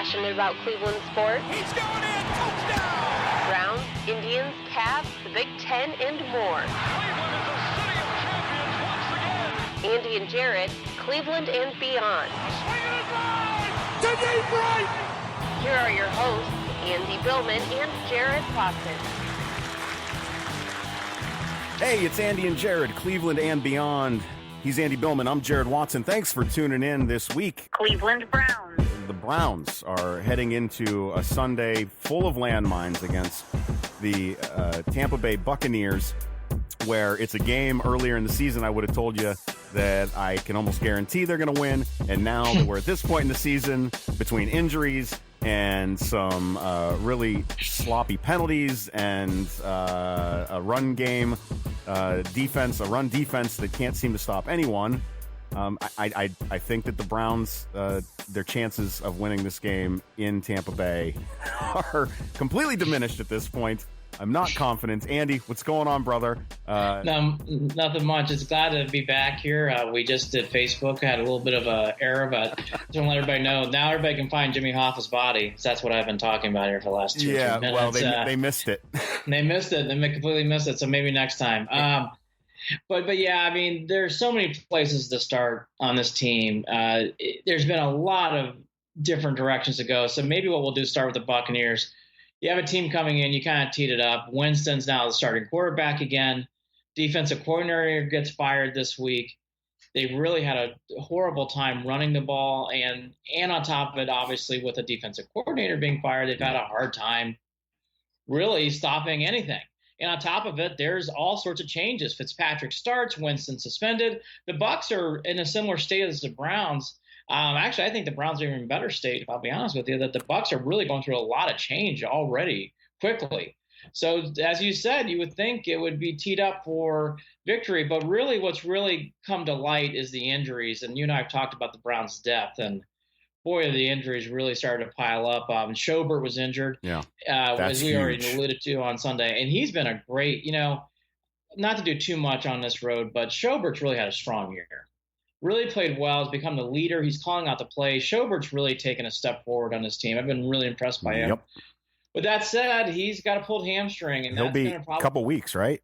passionate about Cleveland sports. He's going in, touchdown! Browns, Indians, Cavs, the Big Ten, and more. Cleveland is a city of champions once again. Andy and Jarid, Cleveland and beyond. Swinging it line to deep right. Here are your hosts, Andy Billman and Jarid Watson. Hey, it's Andy and Jarid, Cleveland and beyond. He's Andy Billman. I'm Jarid Watson. Thanks for tuning in this week. Cleveland Browns. The Browns are heading into a Sunday full of landmines against the Tampa Bay Buccaneers, where it's a game earlier in the season I would have told you that I can almost guarantee they're going to win. And now that we're at this point in the season, between injuries and some really sloppy penalties and a run game defense, a run defense that can't seem to stop anyone, I think that the Browns, their chances of winning this game in Tampa Bay are completely diminished at this point. I'm not confident. Andy, what's going on, brother? No, nothing much. It's glad to be back here. We just did Facebook. Had a little bit of an error, but just want to let everybody know. Now everybody can find Jimmy Hoffa's body. So that's what I've been talking about here for the last 2 or 3 minutes. Well, they missed it. They missed it. They completely missed it. So maybe next time. But yeah, I mean, there's so many places to start on this team. There's been a lot of different directions to go. So maybe what we'll do is start with the Buccaneers. You have a team coming in, you kind of teed it up. Winston's now the starting quarterback again. Defensive coordinator gets fired this week. They've really had a horrible time running the ball. And on top of it, obviously, with the defensive coordinator being fired, they've had a hard time really stopping anything. And on top of it, there's all sorts of changes. Fitzpatrick starts, Winston suspended. The Bucs are in a similar state as the Browns. Actually, I think the Browns are in a better state, if I'll be honest with you, that the Bucs are really going through a lot of change already quickly. So, as you said, you would think it would be teed up for victory, but really what's really come to light is the injuries. And you and I have talked about the Browns' depth, and boy, the injuries really started to pile up. Schobert was injured, as we already alluded to on Sunday, and he's been a great, not to do too much on this road, but Schobert's really had a strong year. Really played well. He's become the leader. He's calling out the play. Schobert's really taken a step forward on his team. I've been really impressed by him. Yep. With that said, he's got a pulled hamstring, and he'll be a couple weeks, right?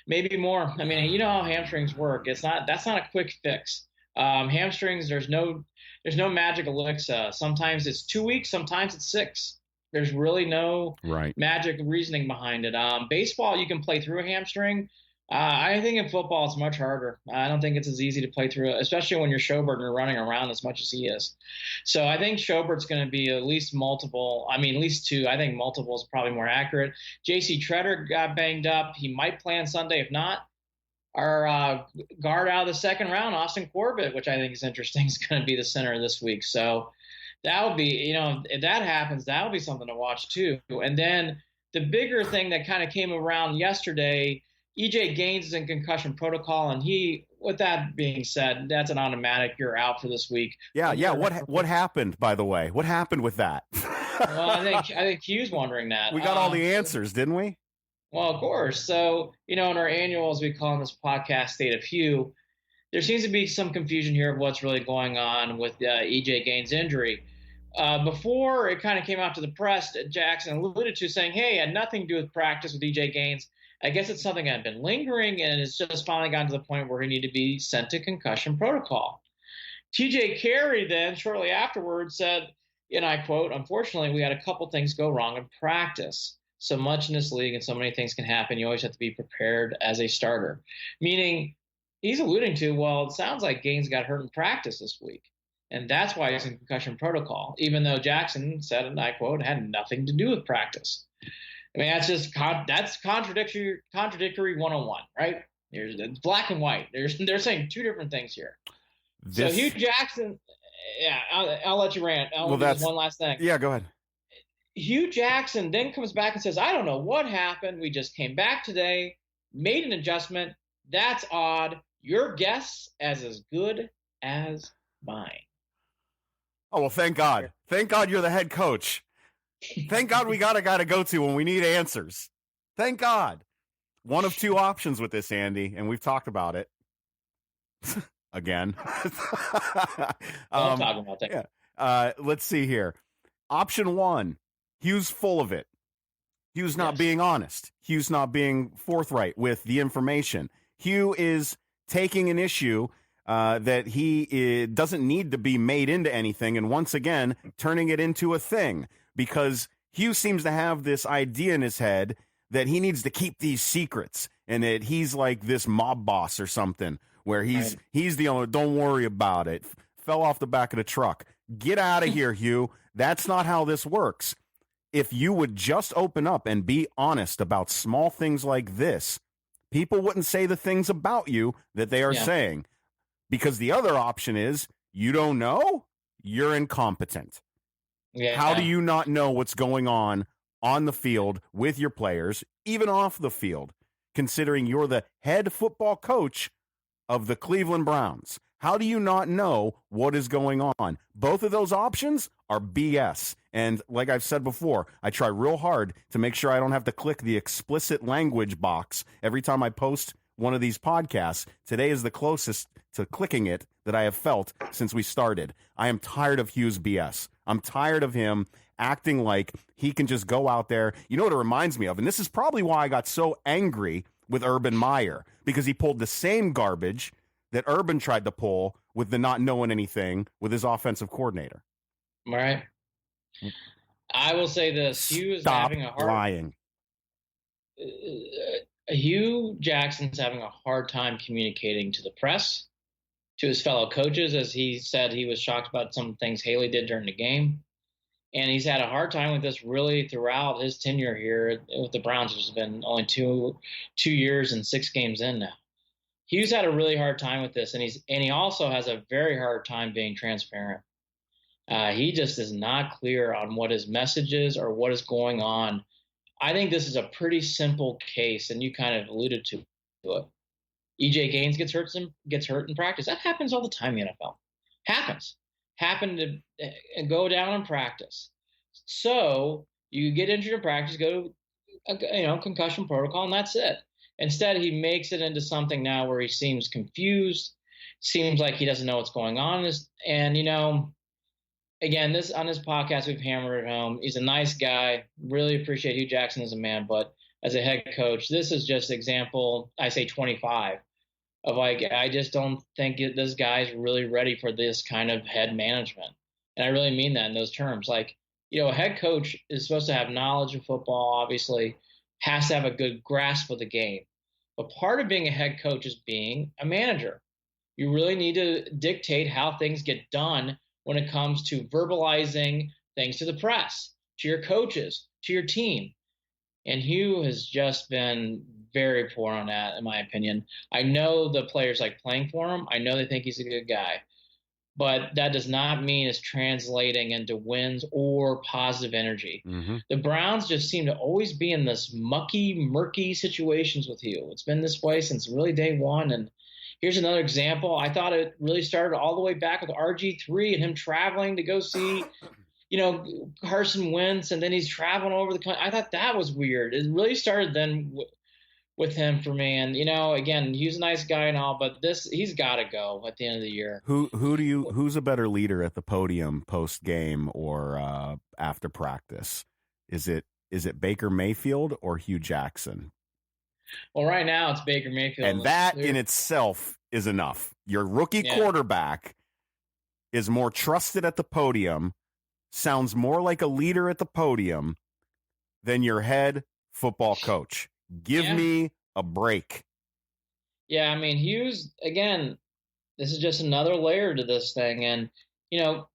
Maybe more. I mean, you know how hamstrings work. That's not a quick fix. Hamstrings, there's no magic elixir. Sometimes it's 2 weeks. Sometimes it's 6. There's really no magic reasoning behind it. Baseball, you can play through a hamstring. I think in football it's much harder. I don't think it's as easy to play through it, especially when you're Schobert and you're running around as much as he is. So I think Schobert's going to be at least multiple. I mean, at least 2. I think multiple is probably more accurate. J.C. Tretter got banged up. He might play on Sunday. If not, our guard out of the second round, Austin Corbett, which I think is interesting, is going to be the center this week. So that would be, if that happens, that would be something to watch too. And then the bigger thing that kind of came around yesterday, EJ Gaines is in concussion protocol, and with that being said, that's an automatic. You're out for this week. Yeah. What happened, by the way? What happened with that? Well, I think Hugh's wondering that. We got all the answers, didn't we? Well, of course. So, in our annuals, we call in this podcast State of Hugh. There seems to be some confusion here of what's really going on with EJ Gaines' injury. Before it kind of came out to the press, Jackson alluded to saying, hey, it had nothing to do with practice with EJ Gaines. I guess it's something that had been lingering, and it's just finally gotten to the point where he needed to be sent to concussion protocol. TJ Carey then, shortly afterwards, said, and I quote, unfortunately, we had a couple things go wrong in practice. So much in this league and so many things can happen. You always have to be prepared as a starter. Meaning, he's alluding to, well, it sounds like Gaines got hurt in practice this week. And that's why he's in concussion protocol, even though Jackson said, and I quote, had nothing to do with practice. I mean, that's contradictory 101, right? It's black and white. They're saying 2 different things here. So Hugh Jackson, I'll let you rant. That's one last thing. Yeah, go ahead. Hugh Jackson then comes back and says, I don't know what happened. We just came back today, made an adjustment. That's odd. Your guess as good as mine. Oh, well, thank God. Thank God you're the head coach. Thank God we got a guy to go to when we need answers. Thank God. One of 2 options with this, Andy, and we've talked about it. Again. Talking about that. Yeah. Let's see here. Option one, Hugh's full of it. Hugh's not being honest. Hugh's not being forthright with the information. Hugh is taking an issue that he doesn't need to be made into anything, and once again, turning it into a thing, because Hugh seems to have this idea in his head that he needs to keep these secrets, and that he's like this mob boss or something, where he's the owner. Don't worry about it. Fell off the back of the truck. Get out of here, Hugh. That's not how this works. If you would just open up and be honest about small things like this, people wouldn't say the things about you that they are saying. Because the other option is, you don't know, you're incompetent. Yeah. How do you not know what's going on the field with your players, even off the field, considering you're the head football coach of the Cleveland Browns? How do you not know what is going on? Both of those options are BS. And like I've said before, I try real hard to make sure I don't have to click the explicit language box every time I post one of these podcasts. Today is the closest to clicking it that I have felt since we started. I am tired of Hugh's BS. I'm tired of him acting like he can just go out there. You know what it reminds me of? And this is probably why I got so angry with Urban Meyer, because he pulled the same garbage that Urban tried to pull with the not knowing anything with his offensive coordinator. Right. I will say this. Hugh is having a hard lying. Hugh Jackson's having a hard time communicating to the press, to his fellow coaches, as he said he was shocked about some things Haley did during the game. And he's had a hard time with this really throughout his tenure here with the Browns, which has been only two years and 6 games in now. Hugh's had a really hard time with this, and he also has a very hard time being transparent. He just is not clear on what his message is or what is going on. I think this is a pretty simple case, and you kind of alluded to it. EJ Gaines gets hurt in practice. That happens all the time in the NFL. Happened to go down in practice. So you get injured in practice, go to concussion protocol, and that's it. Instead, he makes it into something now where he seems confused, seems like he doesn't know what's going on. And, again, this on this podcast, we've hammered it home. He's a nice guy. Really appreciate Hugh Jackson as a man. But as a head coach, this is just example, I say 25, of like, I just don't think this guy's really ready for this kind of head management. And I really mean that in those terms. Like, a head coach is supposed to have knowledge of football, obviously, has to have a good grasp of the game. But part of being a head coach is being a manager. You really need to dictate how things get done when it comes to verbalizing things to the press, to your coaches, to your team. And Hugh has just been very poor on that, in my opinion. I know the players like playing for him. I know they think he's a good guy. But that does not mean it's translating into wins or positive energy. Mm-hmm. The Browns just seem to always be in this mucky, murky situations with Hugh. It's been this way since really day one. And here's another example. I thought it really started all the way back with RG3 and him traveling to go see, Carson Wentz, and then he's traveling over the country. I thought that was weird. It really started then with him for me. And, again, he's a nice guy and all, but he's got to go at the end of the year. Who's a better leader at the podium post game or after practice? Is it Baker Mayfield or Hugh Jackson? Well, right now it's Baker Mayfield. And that in itself is enough. Your rookie quarterback is more trusted at the podium, sounds more like a leader at the podium than your head football coach. Give me a break. Yeah, I mean, Hughes, again, this is just another layer to this thing. And,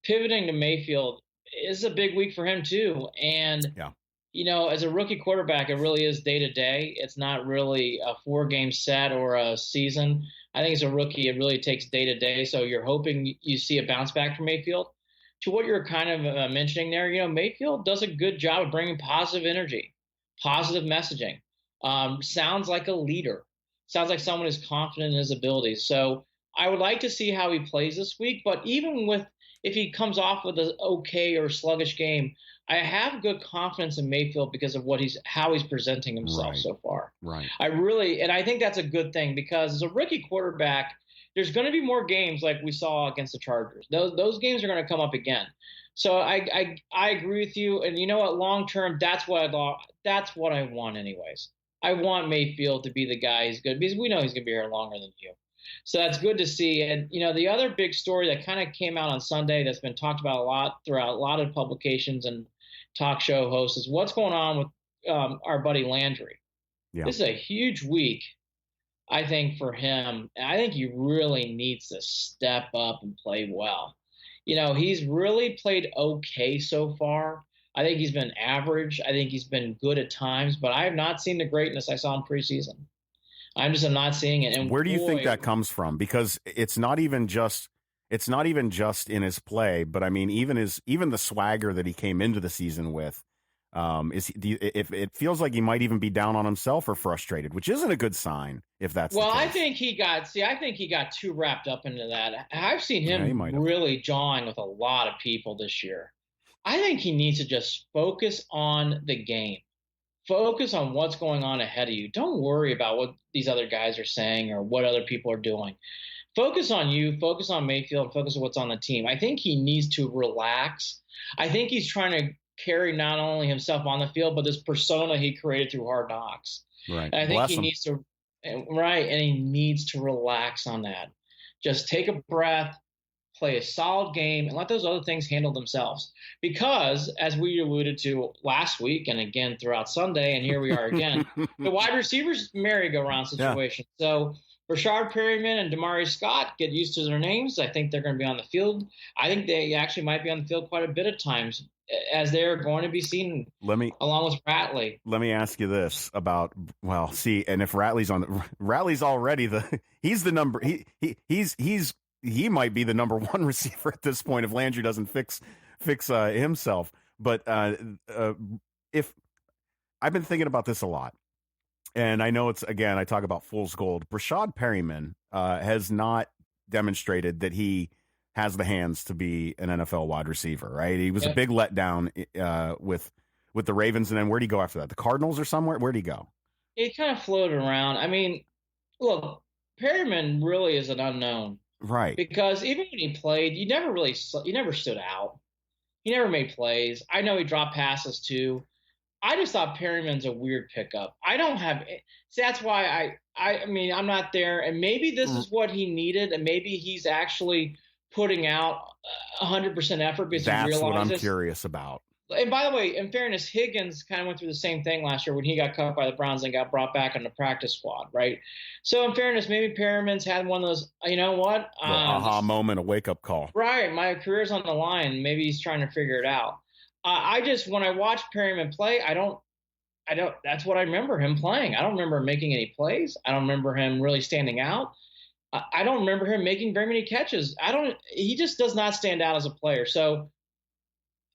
pivoting to Mayfield is a big week for him, too. And, as a rookie quarterback, it really is day-to-day. It's not really a 4-game set or a season. I think as a rookie, it really takes day-to-day. So you're hoping you see a bounce back from Mayfield. To what you're kind of mentioning there, Mayfield does a good job of bringing positive energy, positive messaging. Sounds like a leader. Sounds like someone who's confident in his abilities. So I would like to see how he plays this week. But even if he comes off with an okay or sluggish game, I have good confidence in Mayfield because of how he's presenting himself so far. Right. I think that's a good thing, because as a rookie quarterback, there's going to be more games like we saw against the Chargers. Those games are going to come up again. So I agree with you. And you know what? Long term, that's what I want, anyways. I want Mayfield to be the guy who's good because we know he's going to be here longer than you. So that's good to see. And the other big story that kind of came out on Sunday that's been talked about a lot throughout a lot of publications and talk show hosts is what's going on with our buddy Landry. Yeah. This is a huge week, I think, for him. I think he really needs to step up and play well. He's really played okay so far. I think he's been average. I think he's been good at times, but I have not seen the greatness I saw in preseason. I'm not seeing it. And where do you think that comes from? Because it's not even just in his play, but I mean, even the swagger that he came into the season with. If it feels like he might even be down on himself or frustrated, which isn't a good sign if that's the case. I think he got too wrapped up into that. I've seen him really jawing with a lot of people this year. I think he needs to just focus on the game. Focus on what's going on ahead of you. Don't worry about what these other guys are saying or what other people are doing. Focus on you, focus on Mayfield, focus on what's on the team. I think he needs to relax. I think he's trying to carry not only himself on the field, but this persona he created through Hard Knocks. Right. And I think he needs to, and he needs to relax on that. Just take a breath, play a solid game, and let those other things handle themselves. Because, as we alluded to last week and again throughout Sunday, and here we are again, the wide receivers merry-go-round situation. Yeah. So Rashard Perryman and Damari Scott get used to their names. I think they're going to be on the field. I think they actually might be on the field quite a bit of times, as they're going to be seen along with Ratley. Let me ask you this about, and if Ratley's already he's the number, he might be the number one receiver at this point if Landry doesn't fix himself. But if I've been thinking about this a lot, and I know I talk about fool's gold. Rashad Perryman has not demonstrated that he has the hands to be an NFL wide receiver, right? He was a big letdown with the Ravens, and then where'd he go after that? The Cardinals or somewhere? Where'd he go? He kind of floated around. I mean, look, Perryman really is an unknown. Right. Because even when he played, you never stood out. He never made plays. I know he dropped passes too. I just thought Perryman's a weird pickup. That's why I'm not there. And maybe this is what he needed. And maybe he's actually putting out 100% effort because he realizes. That's what I'm curious about. And by the way, in fairness, Higgins kind of went through the same thing last year when he got cut by the Browns and got brought back on the practice squad, right? So in fairness, maybe Perriman's had one of those, you know what? The aha moment, a wake-up call. Right. My career's on the line. Maybe he's trying to figure it out. When I watch Perriman play, that's what I remember him playing. I don't remember him making any plays. I don't remember him really standing out. I don't remember him making very many catches. He just does not stand out as a player. So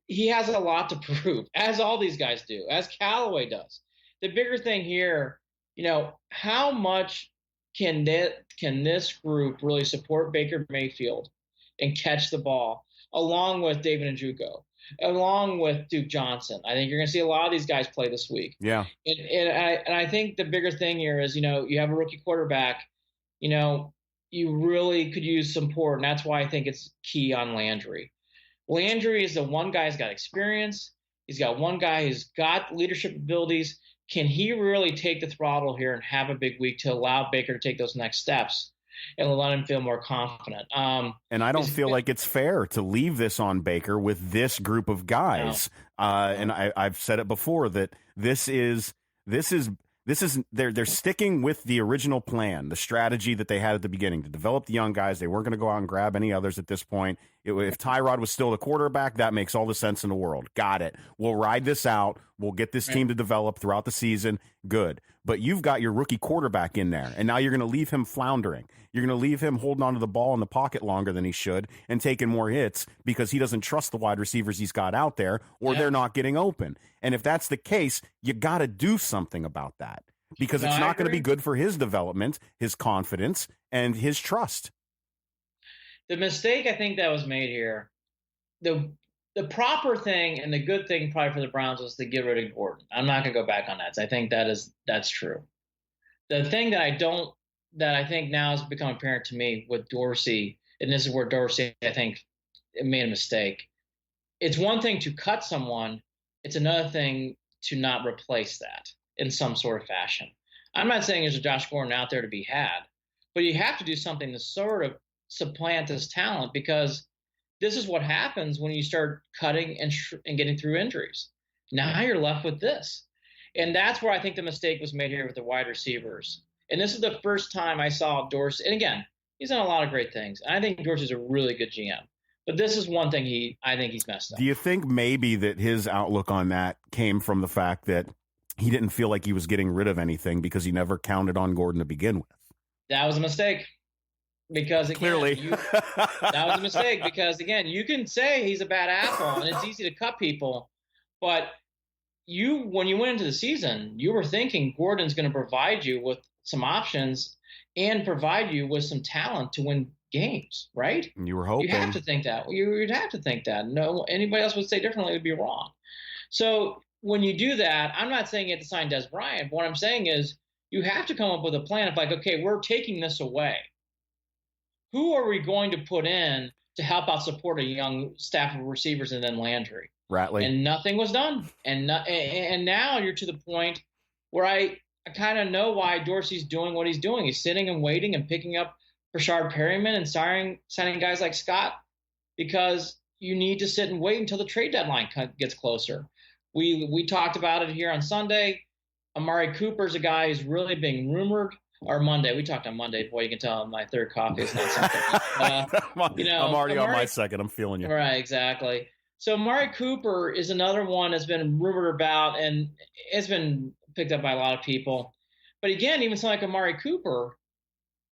he has a lot to prove, as all these guys do, as Callaway does. The bigger thing here, how much can this group really support Baker Mayfield and catch the ball, along with David Njoku, along with Duke Johnson? I think you're going to see a lot of these guys play this week. Yeah. And I think the bigger thing here is, you have a rookie quarterback, you really could use support, and that's why I think it's key on Landry. Landry is the one guy who's got experience. He's got one guy who's got leadership abilities. Can he really take the throttle here and have a big week to allow Baker to take those next steps and let him feel more confident? And I don't feel like it's fair to leave this on Baker with this group of guys. No. And I've said it before that this is they're sticking with the original plan, the strategy that they had at the beginning to develop the young guys. They weren't going to go out and grab any others at this point. If Tyrod was still the quarterback, that makes all the sense in the world. Got it. We'll ride this out. We'll get this team to develop throughout the season. Good. But you've got your rookie quarterback in there, and now you're going to leave him floundering. You're going to leave him holding onto the ball in the pocket longer than he should and taking more hits because he doesn't trust the wide receivers he's got out there, or they're not getting open. And if that's the case, you got to do something about that because it's not going to be good for his development, his confidence, and his trust. The mistake I think that was made here, the proper thing and the good thing probably for the Browns was to get rid of Gordon. I'm not going to go back on that. So I think that's true. The thing that I think now has become apparent to me with Dorsey, and this is where Dorsey, I think, made a mistake. it's one thing to cut someone. It's another thing to not replace that in some sort of fashion. I'm not saying there's a Josh Gordon out there to be had, but you have to do something to sort of supplant this talent, because this is what happens when you start cutting and getting through injuries. Now you're left with this. And that's where I think the mistake was made here with the wide receivers. And this is the first time I saw Dorsey. And again, he's done a lot of great things. I think Dorsey's a really good GM. But this is one thing I think he's messed up. Do you think maybe that his outlook on that came from the fact that he didn't feel like he was getting rid of anything because he never counted on Gordon to begin with? That was a mistake. Because again, clearly, that was a mistake. Because again, you can say he's a bad apple, and it's easy to cut people. But when you went into the season, you were thinking Gordon's going to provide you with some options and provide you with some talent to win games, right? You were hoping. You have to think that. You'd have to think that. No, anybody else would say differently would be wrong. So when you do that, I'm not saying you have to sign Des Bryant. But what I'm saying is you have to come up with a plan of like, okay, we're taking this away. Who are we going to put in to help out support a young staff of receivers and then Landry? Ratley. And nothing was done. And now you're to the point where I kind of know why Dorsey's doing what he's doing. He's sitting and waiting and picking up Rashard Perryman and signing guys like Scott, because you need to sit and wait until the trade deadline gets closer. We talked about it here on Sunday. Amari Cooper's a guy who's really being rumored. Or Monday. We talked on Monday. Boy, you can tell my third coffee is not something. I'm already on my second. I'm feeling you. Right, exactly. So Amari Cooper is another one that's been rumored about, and it's been picked up by a lot of people. But again, even something like Amari Cooper,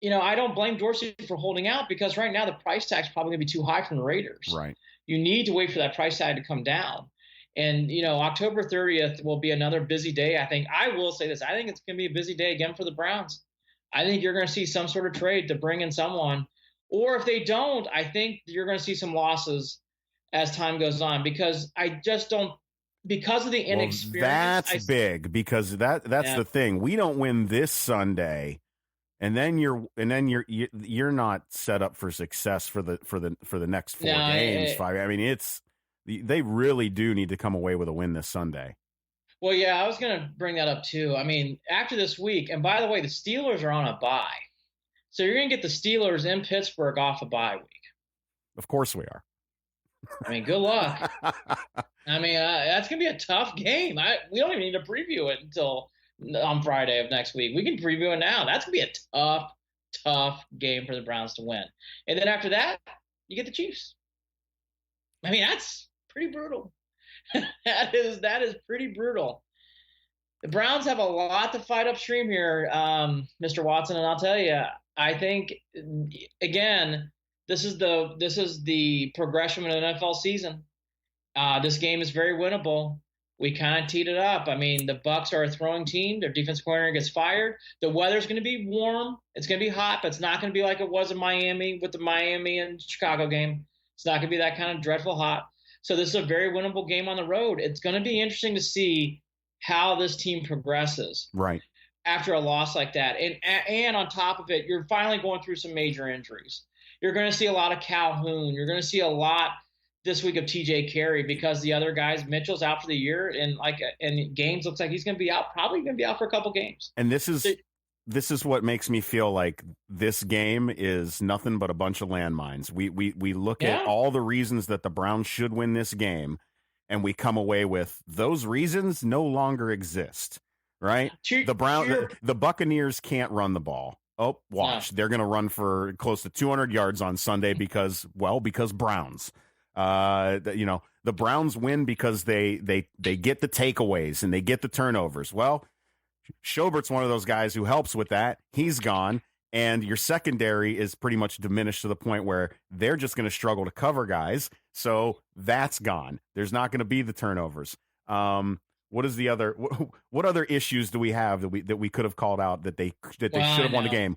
I don't blame Dorsey for holding out, because right now the price tag's probably going to be too high from the Raiders. Right. You need to wait for that price tag to come down. And, October 30th will be another busy day. I will say this. I think it's going to be a busy day again for the Browns. I think you're going to see some sort of trade to bring in someone. Or if they don't, I think you're going to see some losses as time goes on, because I just don't – because of the inexperience. That's big, because that's the thing. We don't win this Sunday, and then you're not set up for success for the next four games. They really do need to come away with a win this Sunday. Well, yeah, I was going to bring that up too. I mean, after this week, and by the way, the Steelers are on a bye. So you're going to get the Steelers in Pittsburgh off a bye week. Of course we are. I mean, good luck. I mean, that's going to be a tough game. We don't even need to preview it until on Friday of next week. We can preview it now. That's going to be a tough game for the Browns to win. And then after that, you get the Chiefs. I mean, that's pretty brutal. That is pretty brutal. The Browns have a lot to fight upstream here, Mr. Watson, and I'll tell you, I think again, this is the progression of an NFL season. This game is very winnable. We kind of teed it up. I mean, the Bucs are a throwing team. Their defense coordinator gets fired. The weather's going to be warm. It's going to be hot, but it's not going to be like it was in Miami with the Miami and Chicago game. It's not going to be that kind of dreadful hot. So this is a very winnable game on the road. It's going to be interesting to see how this team progresses after a loss like that. And on top of it, you're finally going through some major injuries. You're going to see a lot of Calhoun. You're going to see a lot this week of TJ Carey, because the other guys, Mitchell's out for the year, and Gaines looks like he's going to be out, probably going to be out for a couple games. And this is what makes me feel like this game is nothing but a bunch of landmines. We look at all the reasons that the Browns should win this game, and we come away with those reasons no longer exist, right? The Buccaneers can't run the ball. Oh, watch. They're going to run for close to 200 yards on Sunday because Browns. The Browns win because they get the takeaways and they get the turnovers. Well, Schaubert's one of those guys who helps with that. He's gone, and your secondary is pretty much diminished to the point where they're just going to struggle to cover guys. So that's gone. There's not going to be the turnovers. What is the other? What other issues do we have that we could have called out that they should have won the game?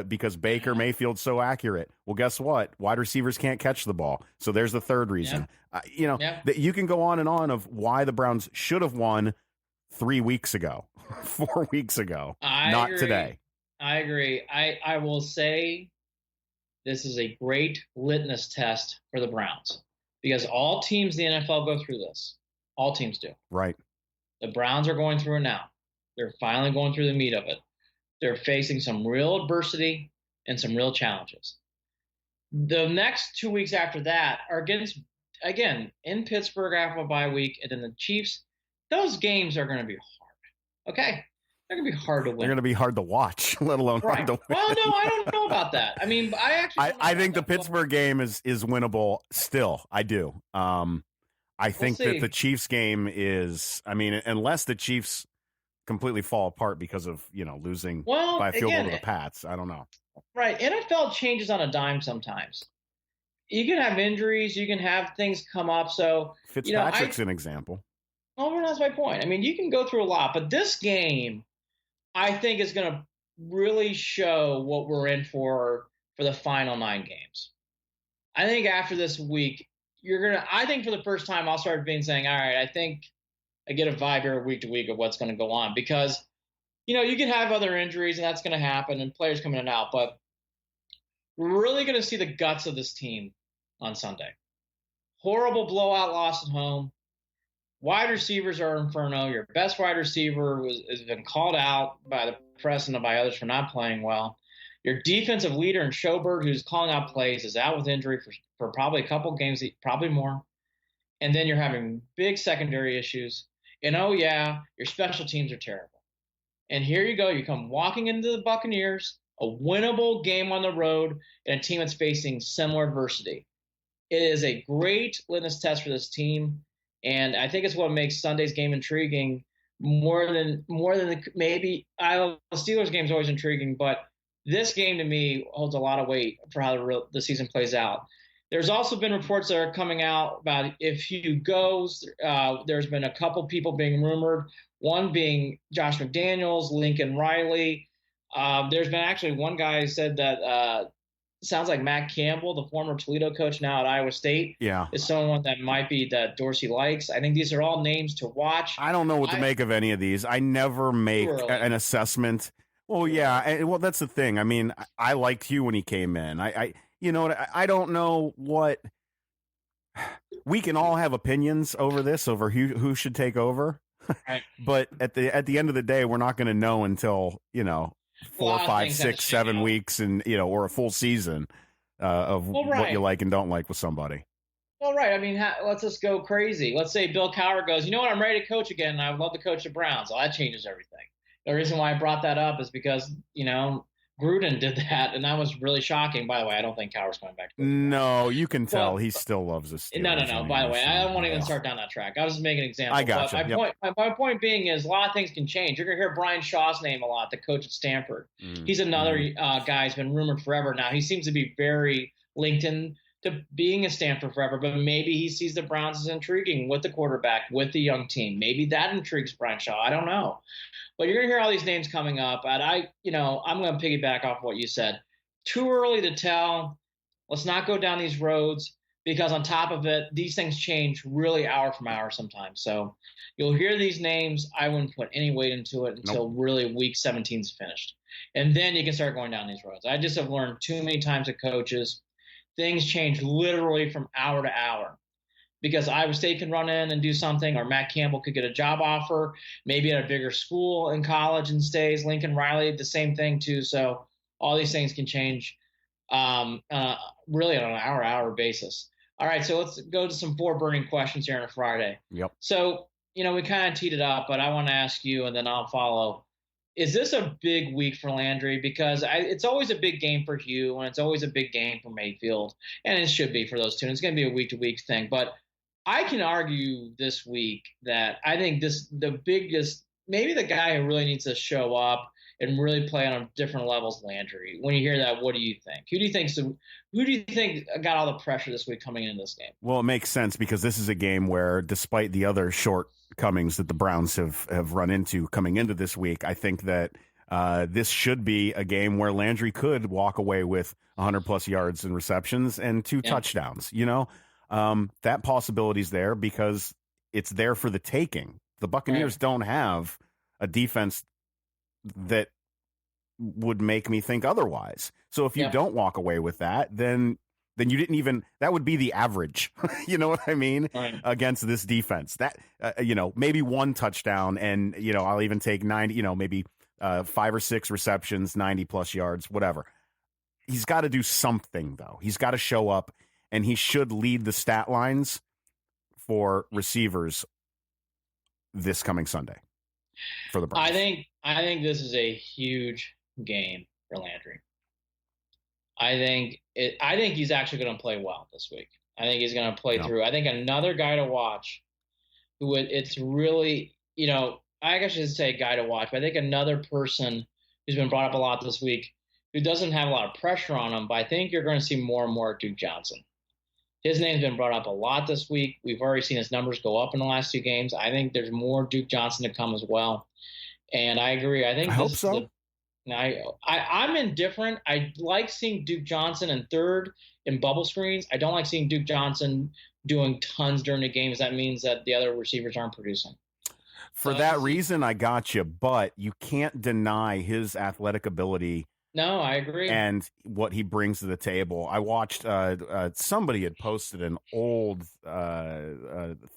Because Baker Mayfield's so accurate. Well, guess what? Wide receivers can't catch the ball. So there's the third reason. That you can go on and on of why the Browns should have won 3 weeks ago, 4 weeks ago, not today. I agree. I will say this is a great litmus test for the Browns. because all teams in the NFL go through this. All teams do. Right. The Browns are going through it now. They're finally going through the meat of it. They're facing some real adversity and some real challenges. The next 2 weeks after that are against, again, in Pittsburgh after a bye week, and then the Chiefs. Those games are going to be hard. Okay? They're going to be hard to win. They're going to be hard to watch, let alone hard to win. Well, no, I don't know about that. I mean, I think the Pittsburgh game is winnable still. I do. I think that the Chiefs game is, I mean, unless the Chiefs completely fall apart because of, losing by a field goal to the Pats. I don't know. Right. NFL changes on a dime sometimes. You can have injuries. You can have things come up. So Fitzpatrick's an example. Well, that's my point. I mean, you can go through a lot, but this game, I think, is going to really show what we're in for the final 9 games. I think after this week, I think for the first time, I'll start saying, all right, I think I get a vibe here week to week of what's going to go on, because, you can have other injuries and that's going to happen and players coming in and out, but we're really going to see the guts of this team on Sunday. Horrible blowout loss at home. Wide receivers are inferno. Your best wide receiver has been called out by the press and by others for not playing well. Your defensive leader in Schobert, who's calling out plays, is out with injury for probably a couple games, probably more. And then you're having big secondary issues. And, your special teams are terrible. And here you go. You come walking into the Buccaneers, a winnable game on the road, and a team that's facing similar adversity. It is a great litmus test for this team. And I think it's what makes Sunday's game intriguing more than maybe the Steelers game is always intriguing, but this game to me holds a lot of weight for how the season plays out. There's also been reports that are coming out about if Hugh goes. There's been a couple people being rumored, one being Josh McDaniels, Lincoln Riley. There's been actually one guy who said that sounds like Matt Campbell, the former Toledo coach now at Iowa State, is someone that might be that Dorsey likes. I think these are all names to watch. I don't know what to make of any of these. I never make an assessment. Well, yeah. Well, that's the thing. I mean, I liked Hugh when he came in. I don't know what we can all have opinions over this, over who should take over. Right. But at the end of the day, we're not going to know until, 4, 5, 6, 7 weeks and, or a full season of what you like and don't like with somebody. Well, right. I mean, let's just go crazy. Let's say Bill Cowher goes, you know what, I'm ready to coach again, and I would love to coach the Browns. Well, that changes everything. The reason why I brought that up is because, Gruden did that, and that was really shocking. By the way, I don't think Cowher's going back. No, you can tell he still loves us. No. By the way, I don't want to even start down that track. I was just making an example. I got you. My point being is a lot of things can change. You're going to hear Brian Shaw's name a lot, the coach at Stanford. He's another guy who's been rumored forever now. He seems to be very linked in to being at Stanford forever, but maybe he sees the Browns as intriguing with the quarterback, with the young team. Maybe that intrigues Brian Shaw. I don't know. But you're going to hear all these names coming up, and I'm going to piggyback off what you said. Too early to tell. Let's not go down these roads, because on top of it, these things change really hour from hour sometimes. So you'll hear these names. I wouldn't put any weight into it until really week 17 is finished. And then you can start going down these roads. I just have learned too many times at coaches, things change literally from hour to hour. Because Iowa State can run in and do something, or Matt Campbell could get a job offer, maybe at a bigger school in college and stays. Lincoln Riley, the same thing too. So all these things can change really on an hour-to-hour basis. All right, so let's go to some 4 burning questions here on a Friday. Yep. So, we kind of teed it up, but I want to ask you, and then I'll follow. Is this a big week for Landry? Because it's always a big game for Hugh, and it's always a big game for Mayfield, and it should be for those two. And it's going to be a week-to-week thing, but I can argue this week that I think the biggest, maybe the guy who really needs to show up and really play on different levels, Landry. When you hear that, what do you think? Who do you think got all the pressure this week coming into this game? Well, it makes sense, because this is a game where, despite the other shortcomings that the Browns have run into coming into this week, I think that this should be a game where Landry could walk away with 100+ yards and receptions and 2 touchdowns. That possibility's there because it's there for the taking. The Buccaneers don't have a defense that would make me think otherwise. So if you don't walk away with that, then then you didn't even, that would be the average. You know what I mean? Right. Against this defense. That, maybe one touchdown and, I'll even take 90, maybe 5 or 6 receptions, 90 plus yards, whatever. He's got to do something, though. He's got to show up, and he should lead the stat lines for receivers this coming Sunday for the Browns. I think this is a huge game for Landry. I think he's actually going to play well this week. I think he's going to play through. I think another guy to watch who it's really, I guess I should say guy to watch, but I think another person who's been brought up a lot this week who doesn't have a lot of pressure on him, but I think you're going to see more and more Duke Johnson. His name's been brought up a lot this week. We've already seen his numbers go up in the last 2 games. I think there's more Duke Johnson to come as well. And I agree. I hope so. I'm indifferent. I like seeing Duke Johnson in third in bubble screens. I don't like seeing Duke Johnson doing tons during the games. That means that the other receivers aren't producing. For that reason, I got you, but you can't deny his athletic ability. No, I agree. And what he brings to the table. I watched somebody had posted an old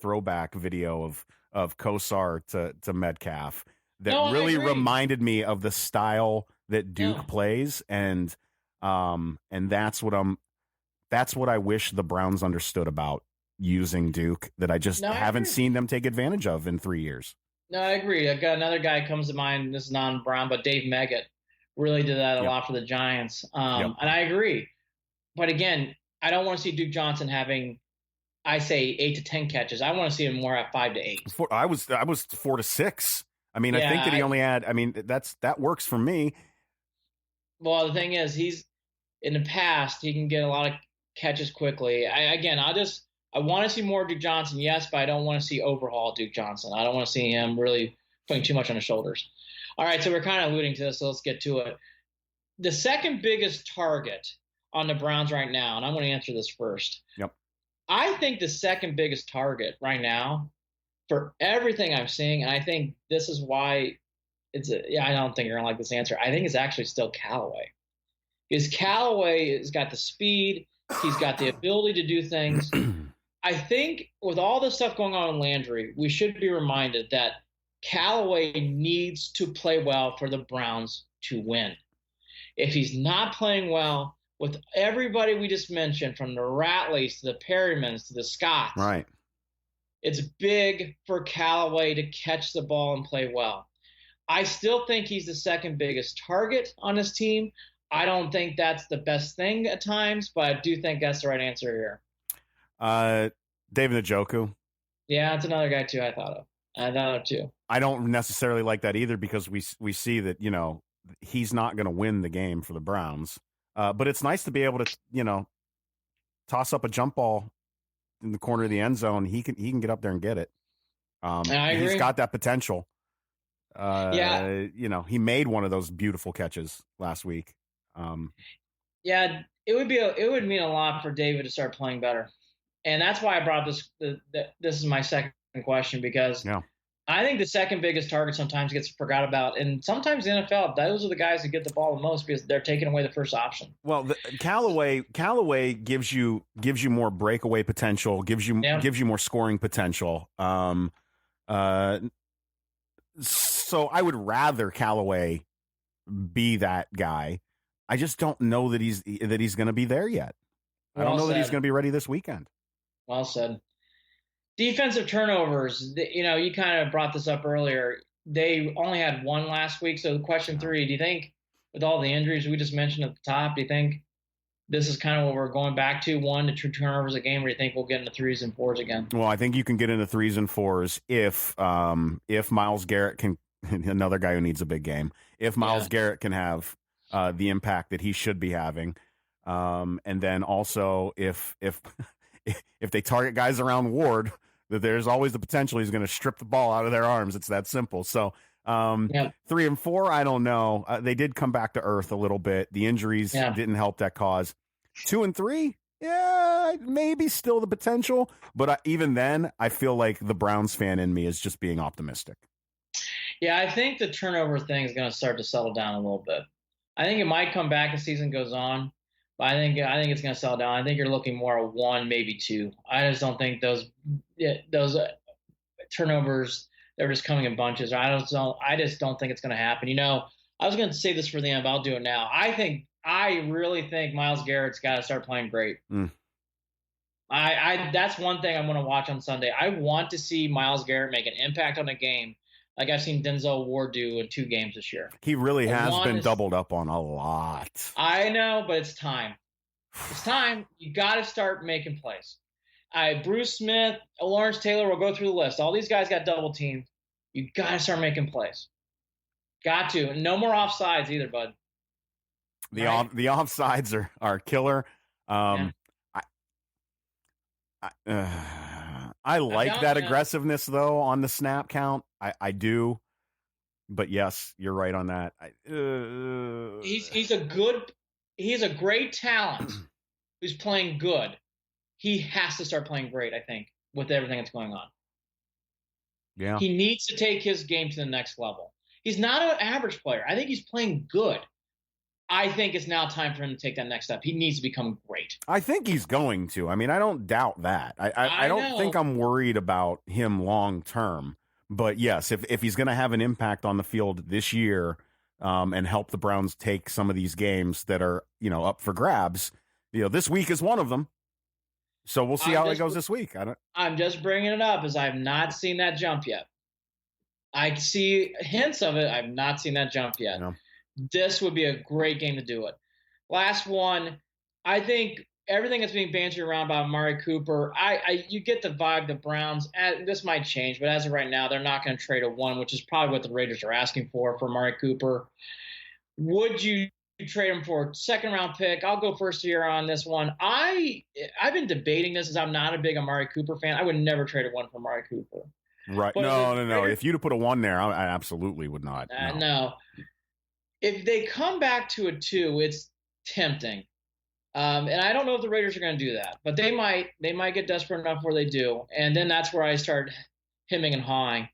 throwback video of Kosar to Metcalf that really reminded me of the style that Duke plays, and that's what I wish the Browns understood about using Duke that I just haven't seen them take advantage of in 3 years. No, I agree. I've got another guy comes to mind. This is non-Brown, but Dave Meggett really did that a lot for the Giants. And I agree. But again, I don't want to see Duke Johnson having, I say, 8 to 10 catches. I want to see him more at 5 to 8. I was 4 to 6. I mean, I think that he only had. I mean, that works for me. Well, the thing is, he's in the past he can get a lot of catches quickly. I want to see more Duke Johnson, yes, but I don't want to see overhaul Duke Johnson. I don't want to see him really putting too much on his shoulders. All right, so we're kind of alluding to this, so let's get to it. The second biggest target on the Browns right now, and I'm going to answer this first. Yep. I think the second biggest target right now for everything I'm seeing, and I think this is why I don't think you're going to like this answer. I think it's actually still Callaway. Because Callaway has got the speed. He's got the ability to do things. I think with all the stuff going on in Landry, we should be reminded that Callaway needs to play well for the Browns to win. If he's not playing well with everybody we just mentioned, from the Ratleys to the Perrymans to the Scotts, right, it's big for Callaway to catch the ball and play well. I still think he's the second biggest target on this team. I don't think that's the best thing at times, but I do think that's the right answer here. David Njoku. Yeah, that's another guy too I thought of. Too. I don't necessarily like that either because we see that, he's not going to win the game for the Browns. But it's nice to be able to, toss up a jump ball in the corner of the end zone. He can get up there and get it. He's got that potential. He made one of those beautiful catches last week. It would mean a lot for David to start playing better. And that's why I brought this. This is my second question, because I think the second biggest target sometimes gets forgot about, and sometimes in the NFL, those are the guys that get the ball the most because they're taking away the first option. Well, Callaway gives you more breakaway potential, gives you more scoring potential. So I would rather Callaway be that guy. I just don't know that he's going to be there yet. I don't know that he's going to be ready this weekend. Well said. Defensive turnovers, you kind of brought this up earlier. They only had one last week. So question 3, do you think with all the injuries we just mentioned at the top, do you think this is kind of what we're going back to, 1 to 2 turnovers a game, or do you think we'll get into 3s and 4s again? Well, I think you can get into 3s and 4s if Myles Garrett can, another guy who needs a big game, if Myles Garrett can have the impact that he should be having. And then also if they target guys around Ward, that there's always the potential he's going to strip the ball out of their arms. It's that simple. So 3 and 4, I don't know. They did come back to earth a little bit. The injuries didn't help that cause. 2 and 3, maybe still the potential. But even then, I feel like the Browns fan in me is just being optimistic. Yeah, I think the turnover thing is going to start to settle down a little bit. I think it might come back as season goes on. But I think it's going to settle down. I think you're looking more at 1, maybe 2. I just don't think those turnovers, they're just coming in bunches. I just don't think it's going to happen. I was going to say this for the end, but I'll do it now. I really think Myles Garrett's got to start playing great. That's one thing I want to watch on Sunday. I want to see Myles Garrett make an impact on a game like I've seen Denzel Ward do in 2 games this year. He really has been doubled up on a lot. I know, but it's time. It's time. You got to start making plays. Bruce Smith, Lawrence Taylor, will go through the list. All these guys got double teamed. You got to start making plays. Got to. No more offsides either, bud. The offsides are killer. I like that aggressiveness though on the snap count. I do, but yes, you're right on that. He's a great talent who's playing good. He has to start playing great, I think, with everything that's going on. Yeah, he needs to take his game to the next level. He's not an average player. I think he's playing good. I think it's now time for him to take that next step. He needs to become great. I think he's going to. I mean, I don't doubt that. I don't think I'm worried about him long term. But yes, if he's going to have an impact on the field this year and help the Browns take some of these games that are, up for grabs, this week is one of them. So we'll see how it goes this week. I'm just bringing it up as I've not seen that jump yet. I see hints of it. I've not seen that jump yet. This would be a great game to do it. Last one, I think everything that's being bantered around about Amari Cooper, you get the vibe the Browns, this might change, but as of right now, they're not going to trade a 1, which is probably what the Raiders are asking for Amari Cooper. Would you trade him for a second-round pick? I'll go first year on this one. I've been debating this as I'm not a big Amari Cooper fan. I would never trade a 1 for Amari Cooper. Right. But no. If you'd have put a 1 there, I absolutely would not. No. If they come back to a 2, it's tempting. And I don't know if the Raiders are going to do that, but they might get desperate enough where they do. And then that's where I start hemming and hawing.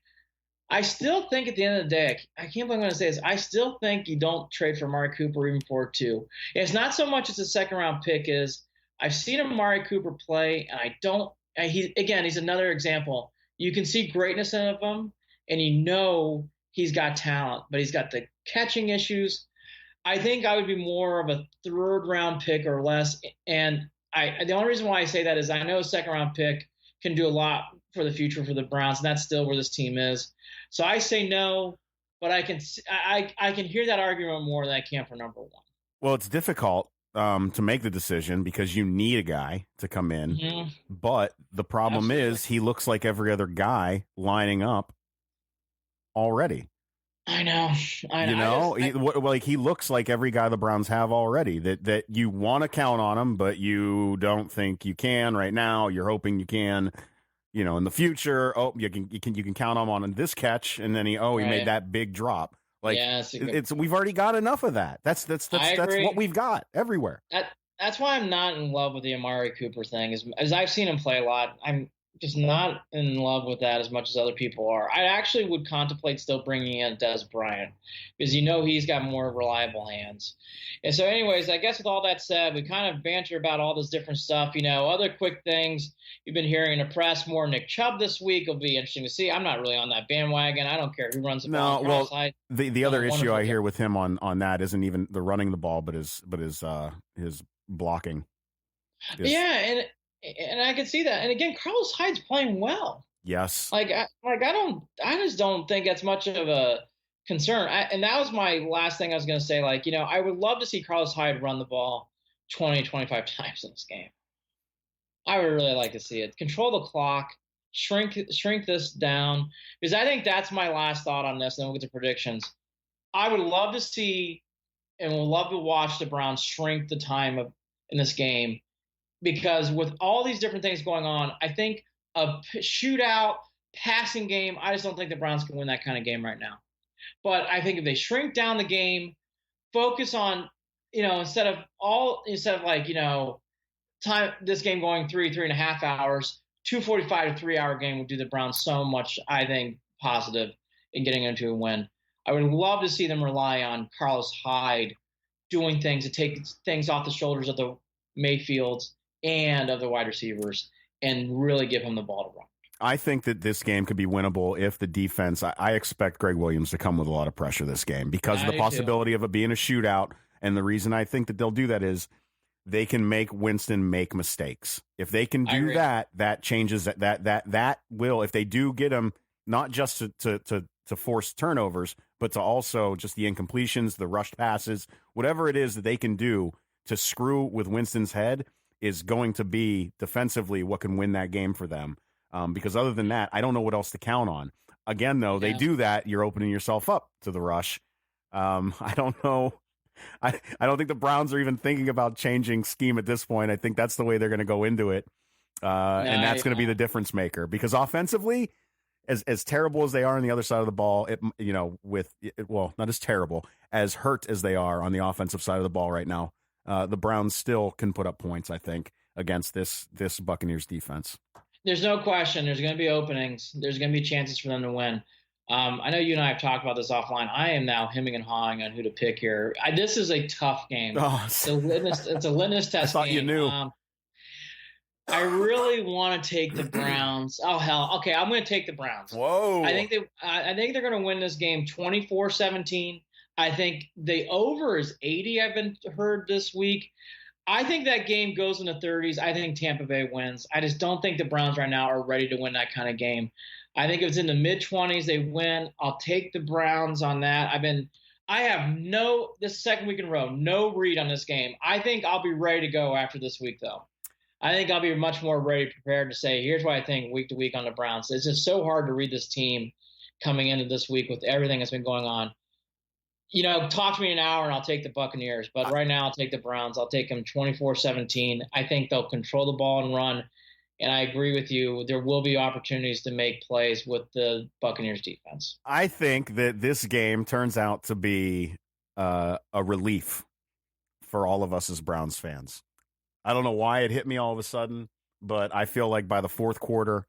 I still think at the end of the day, I can't believe I'm going to say this, I still think you don't trade for Amari Cooper even for a 2. It's not so much as a second-round pick is I've seen Amari Cooper play, and he's another example. You can see greatness in him, and he's got talent, but he's got the catching issues. I think I would be more of a 3rd-round pick or less. And the only reason why I say that is I know a 2nd-round pick can do a lot for the future for the Browns, and that's still where this team is. So I say no, but I can hear that argument more than I can for number 1. Well, it's difficult to make the decision because you need a guy to come in. Mm-hmm. But the problem is he looks like every other guy lining up already. I know. He looks like every guy the Browns have already. That you want to count on him, but you don't think you can right now. You're hoping you can, in the future. Oh, you can count on this catch, and then he made that big drop. We've already got enough of that. That's what we've got everywhere. That's why I'm not in love with the Amari Cooper thing. As I've seen him play a lot, I'm just not in love with that as much as other people are. I actually would contemplate still bringing in Des Bryant because he's got more reliable hands. And so anyways, I guess with all that said, we kind of banter about all this different stuff. Other quick things you've been hearing in the press, more Nick Chubb this week will be interesting to see. I'm not really on that bandwagon. I don't care who runs the ball. No, well, the other issue I hear with him on that isn't even the running the ball, but his blocking. And I can see that. And again, Carlos Hyde's playing well. Yes. I just don't think that's much of a concern. And that was my last thing I was going to say. I would love to see Carlos Hyde run the ball 20, 25 times in this game. I would really like to see it. Control the clock, shrink this down, because I think that's my last thought on this. And then we'll get to predictions. I would love to see and would love to watch the Browns shrink the time in this game. Because with all these different things going on, I think a shootout, passing game, I just don't think the Browns can win that kind of game right now. But I think if they shrink down the game, focus on, instead of time this game going 3.5 hours, 2:45 to 3-hour game would do the Browns so much, I think, positive in getting into a win. I would love to see them rely on Carlos Hyde doing things to take things off the shoulders of the Mayfields and of the wide receivers and really give him the ball to run. I think that this game could be winnable if the defense, I expect Greg Williams to come with a lot of pressure this game because of the possibility of it being a shootout. And the reason I think that they'll do that is they can make Winston make mistakes. If they can do that, that changes that will, if they do get him, not just to force turnovers, but to also just the incompletions, the rushed passes, whatever it is that they can do to screw with Winston's head is going to be defensively what can win that game for them. Because other than that, I don't know what else to count on. Again, though, they do that, you're opening yourself up to the rush. I don't know. I don't think the Browns are even thinking about changing scheme at this point. I think that's the way they're going to go into it. And that's going to be the difference maker. Because offensively, as terrible as they are on the other side of the ball, not as terrible, as hurt as they are on the offensive side of the ball right now, the Browns still can put up points, I think, against this Buccaneers defense. There's no question. There's going to be openings. There's going to be chances for them to win. I know you and I have talked about this offline. I am now hemming and hawing on who to pick here. This is a tough game. It's a litmus test. I thought you knew. I really want to take the Browns. Oh hell. Okay, I'm going to take the Browns. Whoa. I think they're going to win this game 24-17. I think the over is 80. I've been heard this week. I think that game goes in the 30s. I think Tampa Bay wins. I just don't think the Browns right now are ready to win that kind of game. I think if it's in the mid-20s, they win. I'll take the Browns on that. I have this second week in a row, no read on this game. I think I'll be ready to go after this week, though. I think I'll be much more ready, prepared to say, here's what I think week to week on the Browns. It's just so hard to read this team coming into this week with everything that's been going on. Talk to me an hour and I'll take the Buccaneers. But right now I'll take the Browns. I'll take them 24-17. I think they'll control the ball and run. And I agree with you. There will be opportunities to make plays with the Buccaneers defense. I think that this game turns out to be a relief for all of us as Browns fans. I don't know why it hit me all of a sudden, but I feel like by the fourth quarter,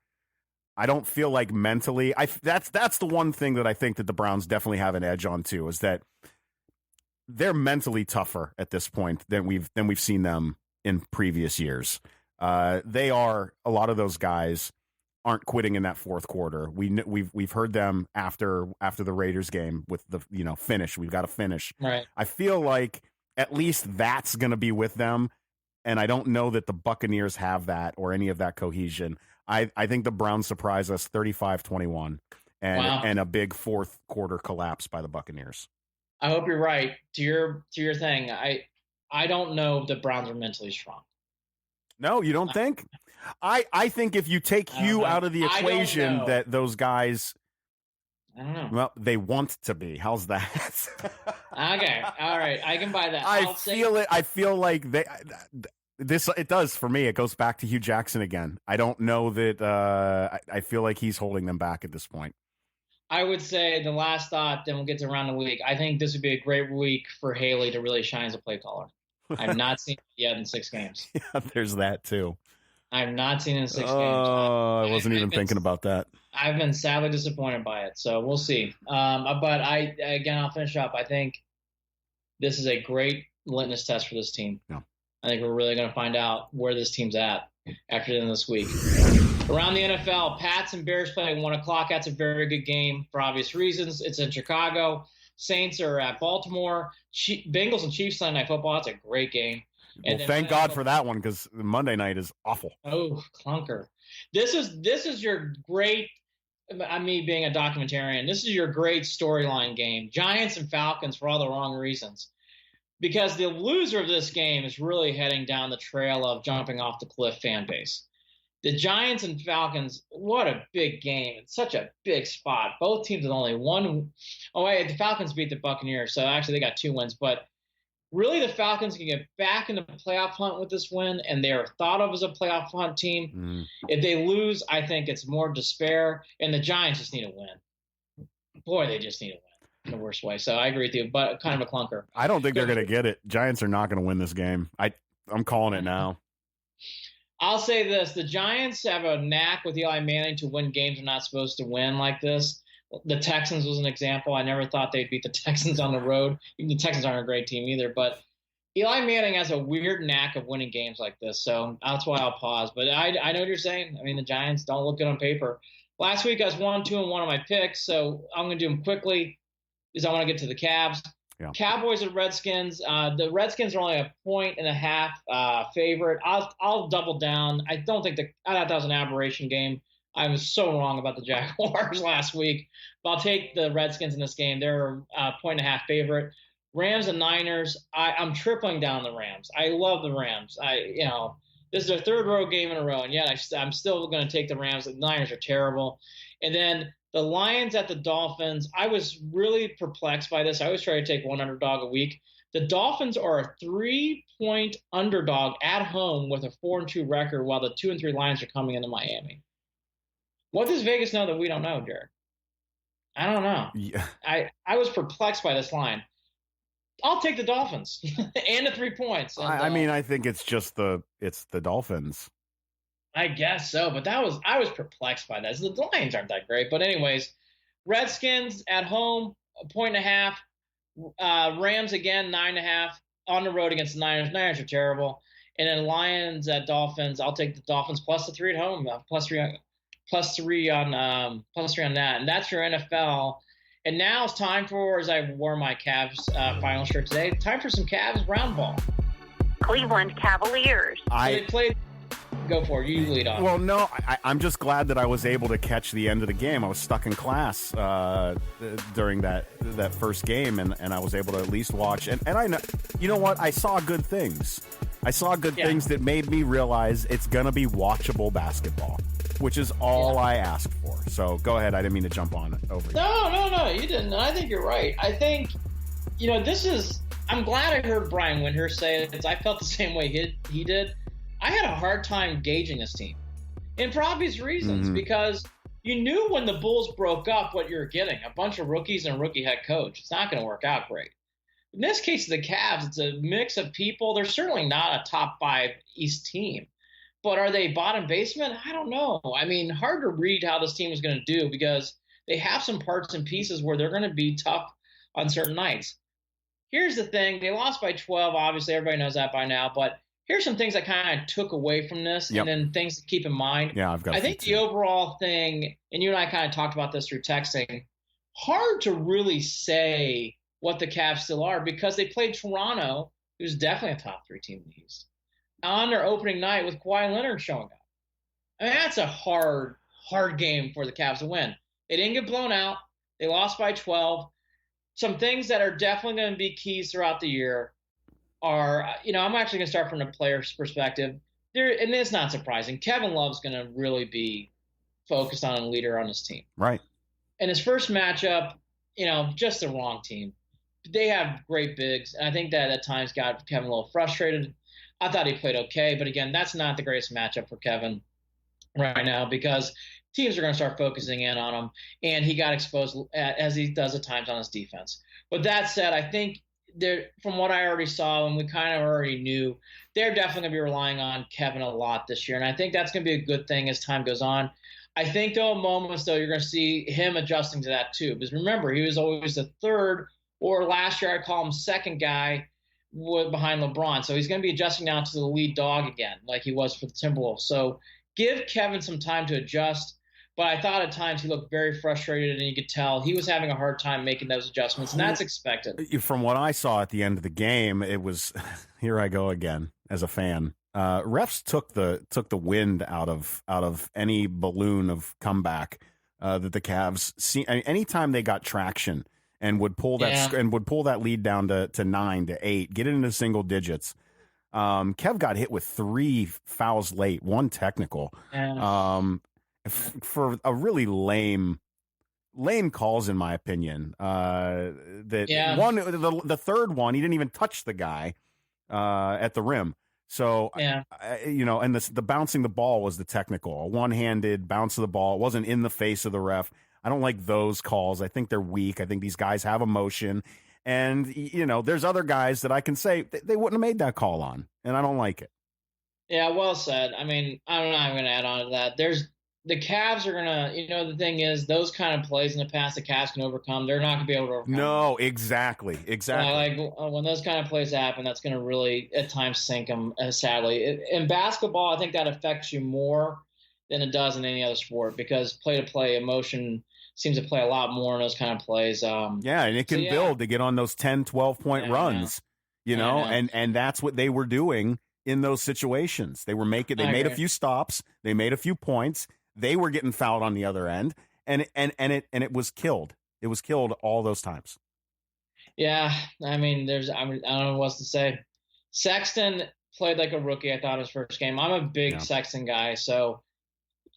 I don't feel like mentally. That's the one thing that I think that the Browns definitely have an edge on too, is that they're mentally tougher at this point than we've seen them in previous years. They are, a lot of those guys aren't quitting in that fourth quarter. We've heard them after the Raiders game with the finish. We've got to finish. Right. I feel like at least that's going to be with them, and I don't know that the Buccaneers have that or any of that cohesion. I think the Browns surprise us 35-21 and a big fourth quarter collapse by the Buccaneers. I hope you're right. To your thing, I don't know if the Browns are mentally strong. No, you don't think? I think if you take Hugh out of the equation, that those guys, I don't know. Well, they want to be. How's that? Okay, all right, I can buy that. I feel like it does for me. It goes back to Hugh Jackson again. I don't know that. I feel like he's holding them back at this point. I would say the last thought, then we'll get to around the week. I think this would be a great week for Haley to really shine as a play caller. I've not seen it yet in 6 games. Yeah, there's that too. I've not seen it in 6 games. Oh, I wasn't even thinking about that. I've been sadly disappointed by it, so we'll see. But I'll finish up. I think this is a great litmus test for this team. Yeah. I think we're really going to find out where this team's at after the end of this week. Around the NFL, Pats and Bears play at 1 o'clock. That's a very good game for obvious reasons. It's in Chicago. Saints are at Baltimore. Bengals and Chiefs Sunday Night Football. That's a great game. And thank God for that one, because Monday night is awful. Oh, clunker. This is your great, me being a documentarian, this is your great storyline game. Giants and Falcons for all the wrong reasons. Because the loser of this game is really heading down the trail of jumping off the cliff fan base. The Giants and Falcons, what a big game. It's such a big spot. Both teams with only one. Oh, wait, the Falcons beat the Buccaneers, so actually they got 2 wins. But really the Falcons can get back in the playoff hunt with this win, and they are thought of as a playoff hunt team. If they lose, I think it's more despair, and the Giants just need a win. Boy, they just need a win in the worst way. So I agree with you, but kind of a clunker. I don't think they're going to get it. Giants are not going to win this game. I'm calling it now. I'll say this. The Giants have a knack with Eli Manning to win games they're not supposed to win like this. The Texans was an example. I never thought they'd beat the Texans on the road. Even the Texans aren't a great team either. But Eli Manning has a weird knack of winning games like this, so that's why I'll pause. But I know what you're saying. I mean, the Giants don't look good on paper. Last week I was 1-2-1 on my picks, so I'm going to do them quickly because I want to get to the Cavs. Yeah. Cowboys and Redskins. The Redskins are only a 1.5 favorite. I'll double down. I thought that was an aberration game. I was so wrong about the Jaguars last week, but I'll take the Redskins in this game. They're a 1.5 favorite. Rams and Niners. I'm tripling down the Rams. I love the Rams. This is their third road game in a row, and yet I'm still going to take the Rams. The Niners are terrible. And then the Lions at the Dolphins. I was really perplexed by this. I always try to take one underdog a week. The Dolphins are a 3-point underdog at home with a 4-2 record, while the 2 and 3 Lions are coming into Miami. What does Vegas know that we don't know, Jared? I don't know. Yeah. I was perplexed by this line. I'll take the Dolphins and the 3 points. And, I think it's just the Dolphins. I guess so, but I was perplexed by that. The Lions aren't that great, but anyways, Redskins at home 1.5. Rams again 9.5 on the road against the Niners. Niners are terrible, and then Lions at Dolphins. I'll take the Dolphins plus the 3 at home. Plus three on that, and that's your NFL. And now it's time for, as I wore my Cavs final shirt today, time for some Cavs round ball. Cleveland Cavaliers. They played. Go for it. You lead on. Well, no, I'm just glad that I was able to catch the end of the game. I was stuck in class during that first game, and I was able to at least watch. And I know, you know what? I saw good things. Things that made me realize it's going to be watchable basketball, which is all I asked for. So go ahead. I didn't mean to jump on it over you. No, you didn't. I think you're right. I think, I'm glad I heard Brian Windhorst say it. I felt the same way he did. I had a hard time gauging this team, and for obvious reasons, because you knew when the Bulls broke up what you were getting, a bunch of rookies and a rookie head coach. It's not going to work out great. In this case, the Cavs, it's a mix of people. They're certainly not a top 5 East team, but are they bottom basement? I don't know. I mean, hard to read how this team is going to do because they have some parts and pieces where they're going to be tough on certain nights. Here's the thing. They lost by 12. Obviously, everybody knows that by now, but here's some things I kind of took away from this, and then things to keep in mind. Yeah, I've got. I think the overall thing, and you and I kind of talked about this through texting, hard to really say what the Cavs still are because they played Toronto, who's definitely a top 3 team in the East, on their opening night with Kawhi Leonard showing up. I mean, that's a hard game for the Cavs to win. They didn't get blown out. They lost by 12. Some things that are definitely going to be keys throughout the year are, I'm actually going to start from the player's perspective. And it's not surprising. Kevin Love's going to really be focused on a leader on his team. Right. And his first matchup, just the wrong team. They have great bigs, and I think that at times got Kevin a little frustrated. I thought he played okay, but again, that's not the greatest matchup for Kevin right now because teams are going to start focusing in on him, and he got exposed as he does at times on his defense. With that said, I think from what I already saw and we kind of already knew, they're definitely going to be relying on Kevin a lot this year, and I think that's going to be a good thing as time goes on. I think, though, at moments, though, you're going to see him adjusting to that, too, because remember, he was always the third, or last year I call him second guy behind LeBron, so he's going to be adjusting now to the lead dog again, like he was for the Timberwolves. So give Kevin some time to adjust. But I thought at times he looked very frustrated, and you could tell he was having a hard time making those adjustments, and that's expected. From what I saw at the end of the game, it was here I go again as a fan. Refs took the wind out of any balloon of comeback that the Cavs see. Anytime they got traction and would pull that lead down to 9 to 8, get it into single digits. Kev got hit with 3 fouls late, 1 technical. For a really lame calls, in my opinion. The third one, he didn't even touch the guy at the rim. So, and the bouncing the ball was the technical. A one-handed bounce of the ball. It wasn't in the face of the ref. I don't like those calls. I think they're weak. I think these guys have emotion. And, there's other guys that I can say they wouldn't have made that call on, and I don't like it. Yeah, well said. I mean, I'm not going to add on to that. the Cavs are gonna, the thing is, those kind of plays in the past the Cavs can overcome. They're not gonna be able to overcome. No, exactly. Like when those kind of plays happen, that's gonna really at times sink them. Sadly, in basketball, I think that affects you more than it does in any other sport because play-to-play emotion seems to play a lot more in those kind of plays. And it can build to get on those 10, 12-point runs, and that's what they were doing in those situations. They made a few stops, they made a few points, they were getting fouled on the other end, and it was killed. It was killed all those times. Yeah, I mean, I don't know what to say. Sexton played like a rookie, I thought, his first game. I'm a big Sexton guy, so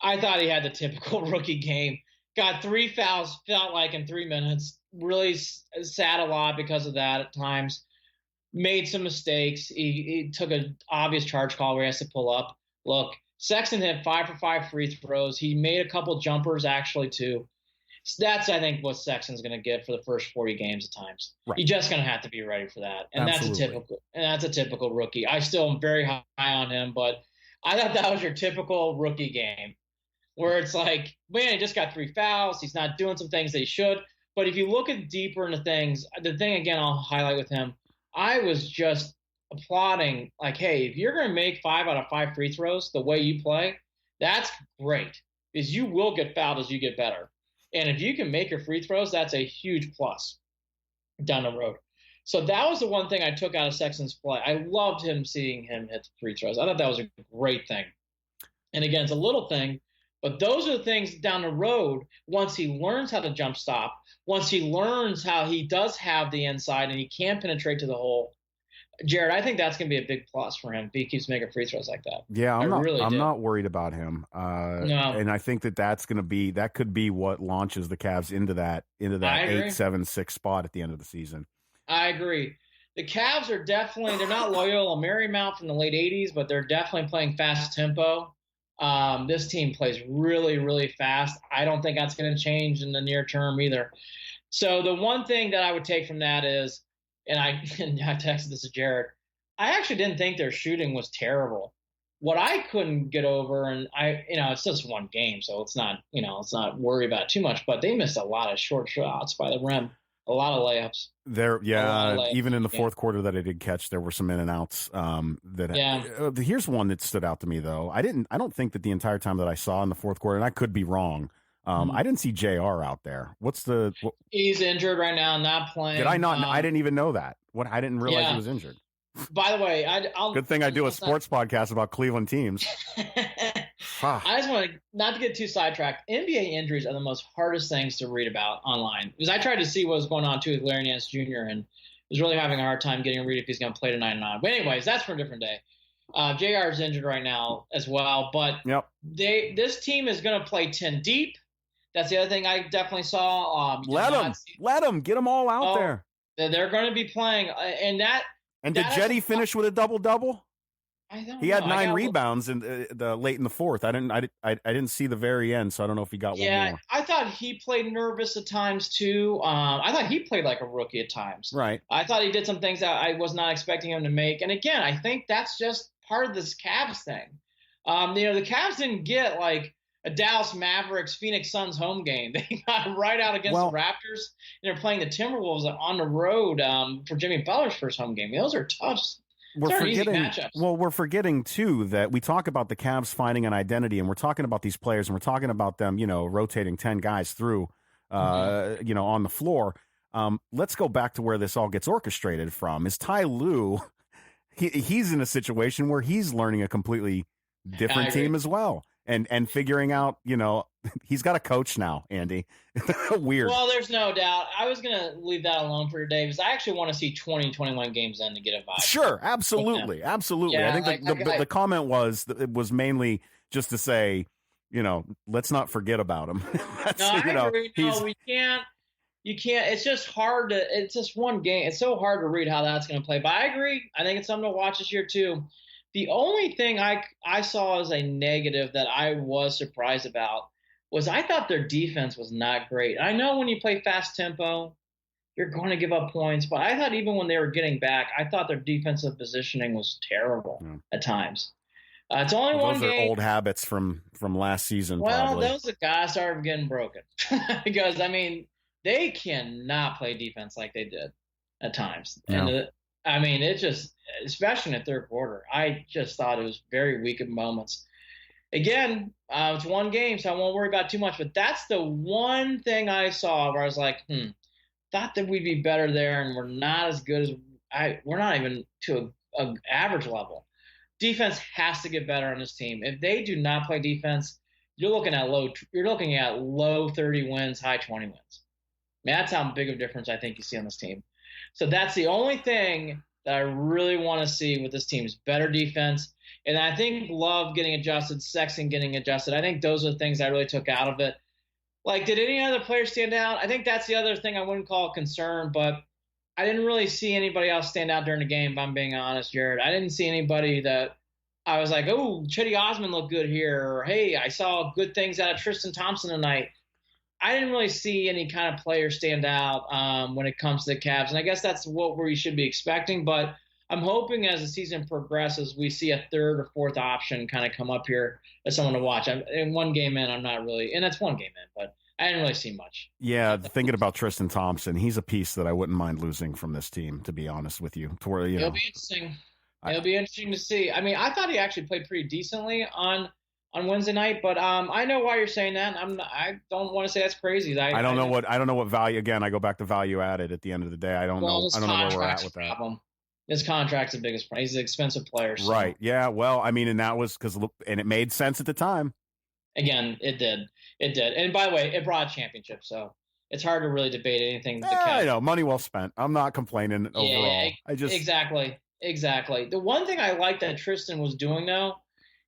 I thought he had the typical rookie game. Got 3 fouls, felt like in 3 minutes. Really sat a lot because of that at times. Made some mistakes. He took an obvious charge call where he has to pull up. Look, Sexton hit 5 for 5 free throws. He made a couple jumpers, actually, too. So that's, I think, what Sexton's going to get for the first 40 games at times. Right. You're just going to have to be ready for that. And that's a typical rookie. I still am very high on him, but I thought that was your typical rookie game where it's like, man, he just got 3 fouls. He's not doing some things that he should. But if you look at deeper into things, the thing, again, I'll highlight with him, I was just applauding, like, hey, if you're going to make 5 out of 5 free throws the way you play, that's great because you will get fouled as you get better. And if you can make your free throws, that's a huge plus down the road. So that was the one thing I took out of Sexton's play. I loved seeing him hit free throws. I thought that was a great thing. And again, it's a little thing, but those are the things down the road, once he learns how to jump stop, once he learns how he does have the inside and he can penetrate to the hole, Jared, I think that's going to be a big plus for him if he keeps making free throws like that. Yeah, I'm not worried about him. No. And I think that could be what launches the Cavs into that 8-7-6 spot at the end of the season. I agree. The Cavs are definitely, they're not Loyola Marymount from the late 80s, but they're definitely playing fast tempo. This team plays really, really fast. I don't think that's going to change in the near term either. So the one thing that I would take from that is, and I texted this to Jared, I actually didn't think their shooting was terrible. What I couldn't get over, and it's just one game, so it's not worry about it too much, but they missed a lot of short shots by the rim, a lot of layups. Even in the fourth quarter that I did catch, there were some in and outs. Here's one that stood out to me though. I don't think that the entire time that I saw in the fourth quarter, and I could be wrong, I didn't see JR out there. He's injured right now, not playing. Did I not? I didn't even know that. I didn't realize he was injured. By the way, good thing I do a sports podcast about Cleveland teams. I just want to not to get too sidetracked. NBA injuries are the most hardest things to read about online because I tried to see what was going on too with Larry Nance Jr. and was really having a hard time getting a read if he's going to play tonight or not. But anyways, that's for a different day. JR is injured right now as well, but this team is going to play 10 deep. That's the other thing I definitely saw. Let them get them all out there. They're going to be playing, and did Jetty finish with a double-double? He had 9 rebounds in the late in the fourth. I didn't see the very end, so I don't know if he got one more. Yeah, I thought he played nervous at times too. I thought he played like a rookie at times. Right. I thought he did some things that I was not expecting him to make. And again, I think that's just part of this Cavs thing. The Cavs didn't get like a Dallas Mavericks Phoenix Suns home game. They got right out against the Raptors. And they're playing the Timberwolves on the road for Jimmy Butler's first home game. Those are tough. We're forgetting too that we talk about the Cavs finding an identity, and we're talking about these players, and we're talking about them, rotating 10 guys through, on the floor. Let's go back to where this all gets orchestrated from. Is Ty Lue? He's in a situation where he's learning a completely different team as well. And figuring out, he's got a coach now, Andy. Weird. Well, there's no doubt. I was going to leave that alone for today because I actually want to see 20, 21 games in to get a vibe. Sure, absolutely. Absolutely. Yeah, I think the comment was mainly just to say, let's not forget about him. I agree. We can't. You can't. It's just hard to. It's just one game. It's so hard to read how that's going to play. But I agree. I think it's something to watch this year too. The only thing I saw as a negative that I was surprised about was I thought their defense was not great. I know when you play fast tempo, you're going to give up points, but I thought even when they were getting back, I thought their defensive positioning was terrible at times. It's only one Those are game. old habits from last season. Well, probably. those are guys started getting broken because I mean they cannot play defense like they did at times, and I mean it just, especially in the third quarter, I just thought it was very weak at moments. Again, it's one game, so I won't worry about too much. But that's the one thing I saw where I was like, thought that we'd be better there, and we're not as good as we're not even to a average level. Defense has to get better on this team. If they do not play defense, you're looking at low 30 wins, high 20 wins. I mean, that's how big of a difference I think you see on this team. So that's the only thing that I really want to see with this team is better defense. And I think Love getting adjusted, Sexton getting adjusted, I think those are the things I really took out of it. Like, did any other player stand out? I think that's the other thing I wouldn't call a concern, but I didn't really see anybody else stand out during the game, if I'm being honest, Jared. I didn't see anybody that I was like, oh, Chetty Osman looked good here, or hey, I saw good things out of Tristan Thompson tonight. I didn't really see any kind of player stand out when it comes to the Cavs, and I guess that's what we should be expecting, but I'm hoping as the season progresses, we see a third or fourth option kind of come up here as someone to watch. In one game in, I'm not really, and that's one game in, but I didn't really see much. Yeah, thinking about Tristan Thompson, he's a piece that I wouldn't mind losing from this team, to be honest with you. To where, It'll be interesting. It'll be interesting to see. I mean, I thought he actually played pretty decently on Wednesday night, but I know why you're saying that. I don't want to say that's crazy. I don't know what value. Again, I go back to value added. At the end of the day, I don't know where we're at with that. Problem. His contract's the biggest problem. He's an expensive player. So. Right. Yeah. Well, I mean, and that was and it made sense at the time. Again, it did. And by the way, it brought a championship, so it's hard to really debate anything. I know, money well spent. I'm not complaining overall. Exactly. The one thing I liked that Tristan was doing, though,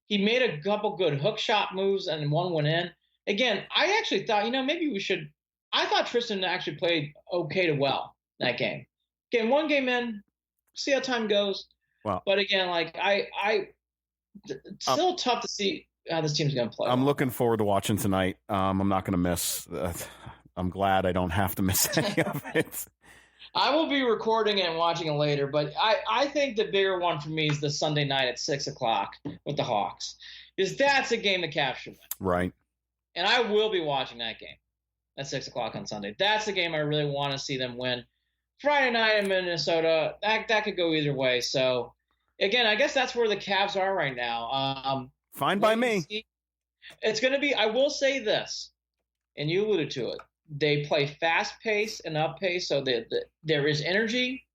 he made a couple good hook shot moves, and one went in. Again, I actually thought, maybe we should. I thought Tristan actually played okay to well that game. Again, one game in. See how time goes. Well, but again, like it's still tough to see how this team's going to play. I'm looking forward to watching tonight. I'm not going to miss. I'm glad I don't have to miss any of it. I will be recording it and watching it later, but I think the bigger one for me is the Sunday night at 6:00 with the Hawks, because that's a game the Cavs should win. Right. And I will be watching that game at 6:00 on Sunday. That's the game I really want to see them win. Friday night in Minnesota, that could go either way. So, again, I guess that's where the Cavs are right now. Fine by me. It's going to be – I will say this, and you alluded to it. They play fast-paced and up-paced, so there is energy.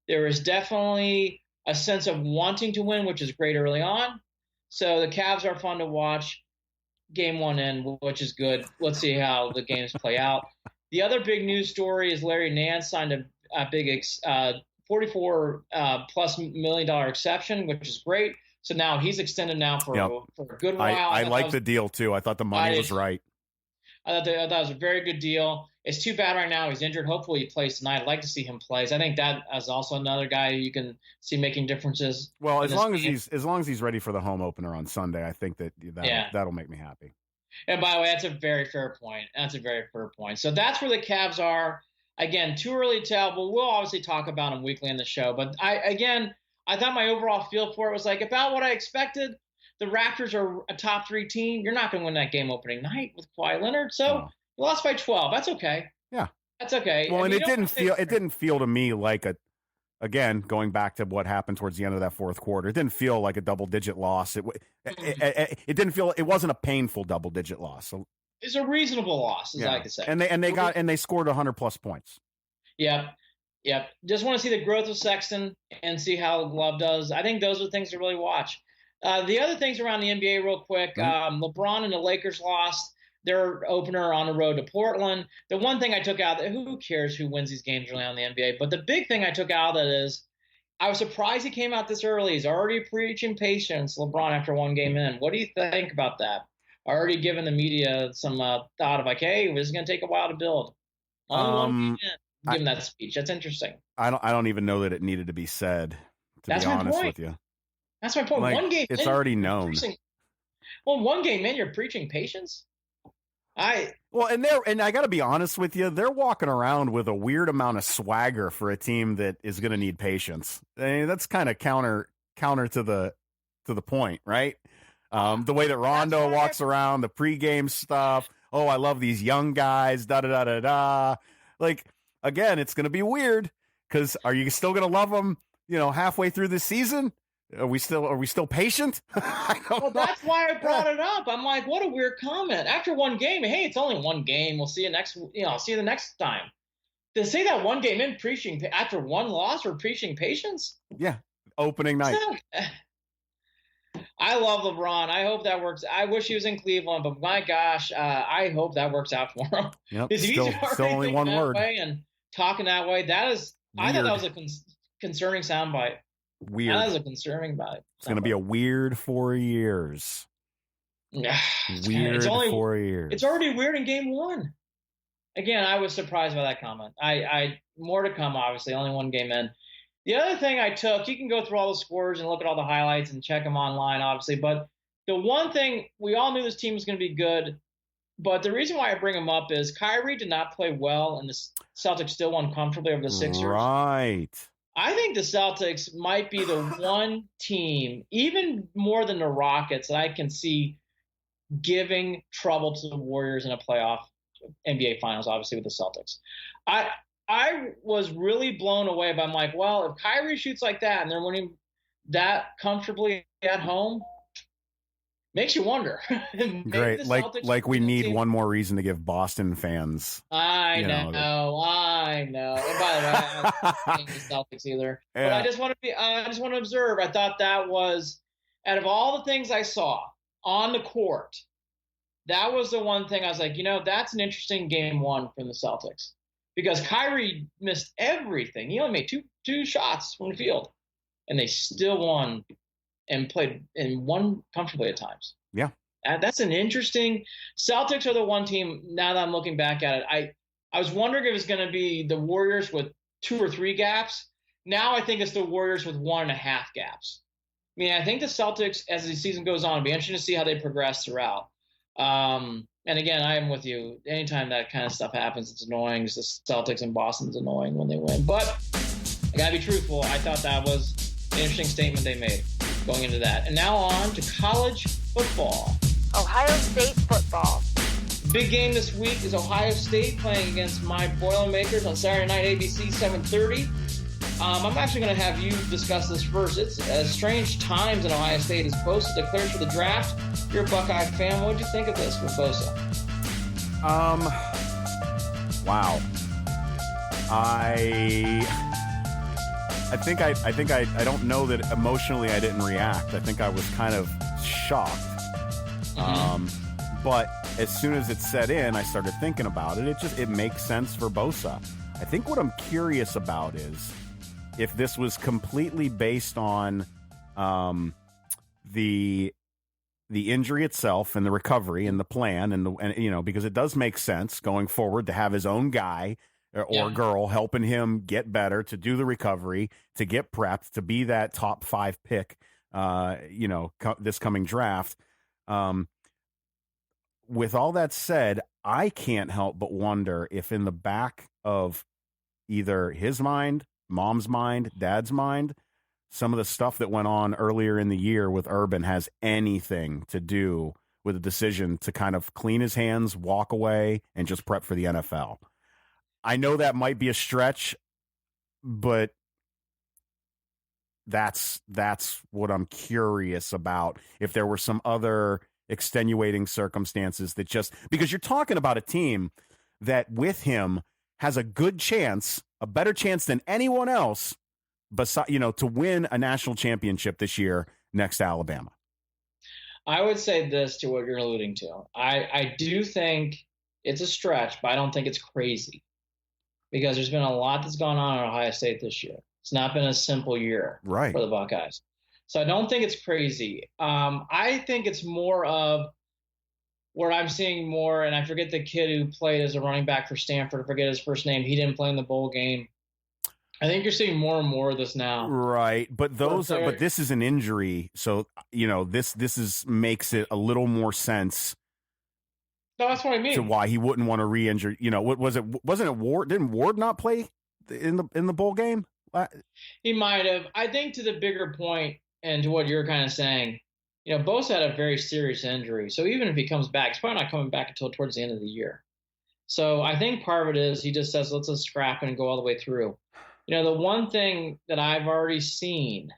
There is definitely a sense of wanting to win, which is great early on. So the Cavs are fun to watch. Game one in, which is good. Let's see how the games play out. The other big news story is Larry Nance signed a big $44+ million exception, which is great. So now he's extended now for a good while. I like the deal, too. I thought the money was right. I thought that was a very good deal. It's too bad right now he's injured. Hopefully he plays tonight. I'd like to see him play. I think that is also another guy you can see making differences. Well, as long as he's ready for the home opener on Sunday, I think that'll make me happy. And by the way, that's a very fair point. So that's where the Cavs are. Again, too early to tell, but we'll obviously talk about them weekly in the show. But I thought my overall feel for it was like about what I expected. The Raptors are a top 3 team. You're not going to win that game opening night with Kawhi Leonard. So you lost by 12. That's okay. Yeah. That's okay. Well, and it didn't feel to me like again, going back to what happened towards the end of that fourth quarter, it didn't feel like a double-digit loss. It didn't feel, it wasn't a painful double-digit loss. So, it's a reasonable loss, as I could say. And they scored 100+ points. Yep. Just want to see the growth of Sexton and see how Love does. I think those are the things to really watch. The other things around the NBA real quick, LeBron and the Lakers lost their opener on the road to Portland. The one thing I took out, who cares who wins these games really on the NBA, but the big thing I took out of that is I was surprised he came out this early. He's already preaching patience, LeBron, after one game in. What do you think about that? Already given the media some thought of like, hey, this is going to take a while to build. Only one game in, give him that speech. That's interesting. I don't even know that it needed to be said, to be honest with you. That's my point. One game it's already known. One game in, you're preaching patience? And I got to be honest with you, they're walking around with a weird amount of swagger for a team that is going to need patience. I mean, that's kind of counter to to the point, right? The way that Rondo walks around, the pregame stuff. Oh, I love these young guys. Da da da da da. Like, again, it's going to be weird because are you still going to love them? Halfway through the season, are we still patient? Well, that's why I brought it up. I'm like, what a weird comment. After one game, hey, it's only one game. We'll see you next. I'll see you the next time. To say that one game in preaching after one loss, we're preaching patience. Yeah, opening night. I love LeBron. I hope that works. I wish he was in Cleveland, but my gosh, I hope that works out for him. Yep, still only one word. And talking that way, that is. Weird. I thought that was a concerning soundbite. Weird. That is a concerning bite. It's going to be a weird 4 years. Weird 4 years. It's already weird in game one. Again, I was surprised by that comment. I more to come, obviously. Only one game in. The other thing I took, you can go through all the scores and look at all the highlights and check them online, obviously. But the one thing, we all knew this team was going to be good. But the reason why I bring him up is Kyrie did not play well, and the Celtics still won comfortably over the Sixers. Right. I think the Celtics might be the one team, even more than the Rockets, that I can see giving trouble to the Warriors in a playoff NBA Finals, obviously, with the Celtics. I was really blown away by, I'm like, well, if Kyrie shoots like that and they're winning that comfortably at home, makes you wonder. Great. Like we need one more reason to give Boston fans. I know. And by the way, I don't think the Celtics either. Yeah. But I just want to observe. I thought that was, out of all the things I saw on the court, that was the one thing I was like, that's an interesting game one from the Celtics. Because Kyrie missed everything. He only made two shots from the field. And they still won and played and won comfortably at times. Yeah. And that's an interesting – Celtics are the one team, now that I'm looking back at it, I was wondering if it's going to be the Warriors with 2 or 3 gaps. Now I think it's the Warriors with 1.5 gaps. I mean, I think the Celtics, as the season goes on, it'll be interesting to see how they progress throughout. And again, I am with you. Anytime that kind of stuff happens, it's annoying. It's the Celtics and Boston's annoying when they win. But I got to be truthful. I thought that was an interesting statement they made going into that. And now on to college football. Ohio State football. Big game this week is Ohio State playing against my Boilermakers on Saturday night, ABC 7:30. I'm actually going to have you discuss this first. It's strange times in Ohio State as Bosa declares for the draft. You're a Buckeye fan. What did you think of this with Bosa? Wow. I don't know that emotionally I didn't react. I think I was kind of shocked. But as soon as it set in, I started thinking about it. It makes sense for Bosa. I think what I'm curious about is if this was completely based on the injury itself and the recovery and the plan and because it does make sense going forward to have his own guy or girl helping him get better, to do the recovery, to get prepped, to be that top 5 pick, this coming draft. With all that said, I can't help but wonder if in the back of either his mind, mom's mind, dad's mind, some of the stuff that went on earlier in the year with Urban has anything to do with a decision to kind of clean his hands, walk away, and just prep for the NFL. I know that might be a stretch, but that's what I'm curious about. If there were some other extenuating circumstances that just because you're talking about a team that with him has a good chance, a better chance than anyone else, to win a national championship this year next to Alabama. I would say this to what you're alluding to. I do think it's a stretch, but I don't think it's crazy because there's been a lot that's gone on at Ohio State this year. It's not been a simple year for the Buckeyes. So I don't think it's crazy. I think it's more of where I'm seeing more, and I forget the kid who played as a running back for Stanford. I forget his first name. He didn't play in the bowl game. I think you're seeing more and more of this now. Right. But but this is an injury. So, this makes it a little more sense. No, that's what I mean. To why he wouldn't want to re-injure. What was it? Wasn't it Ward? Didn't Ward not play in the bowl game? He might have. I think to the bigger point, and to what you're kind of saying, Bosa had a very serious injury. So even if he comes back, he's probably not coming back until towards the end of the year. So I think part of it is he just says, let's just scrap it and go all the way through. The one thing that I've already seen,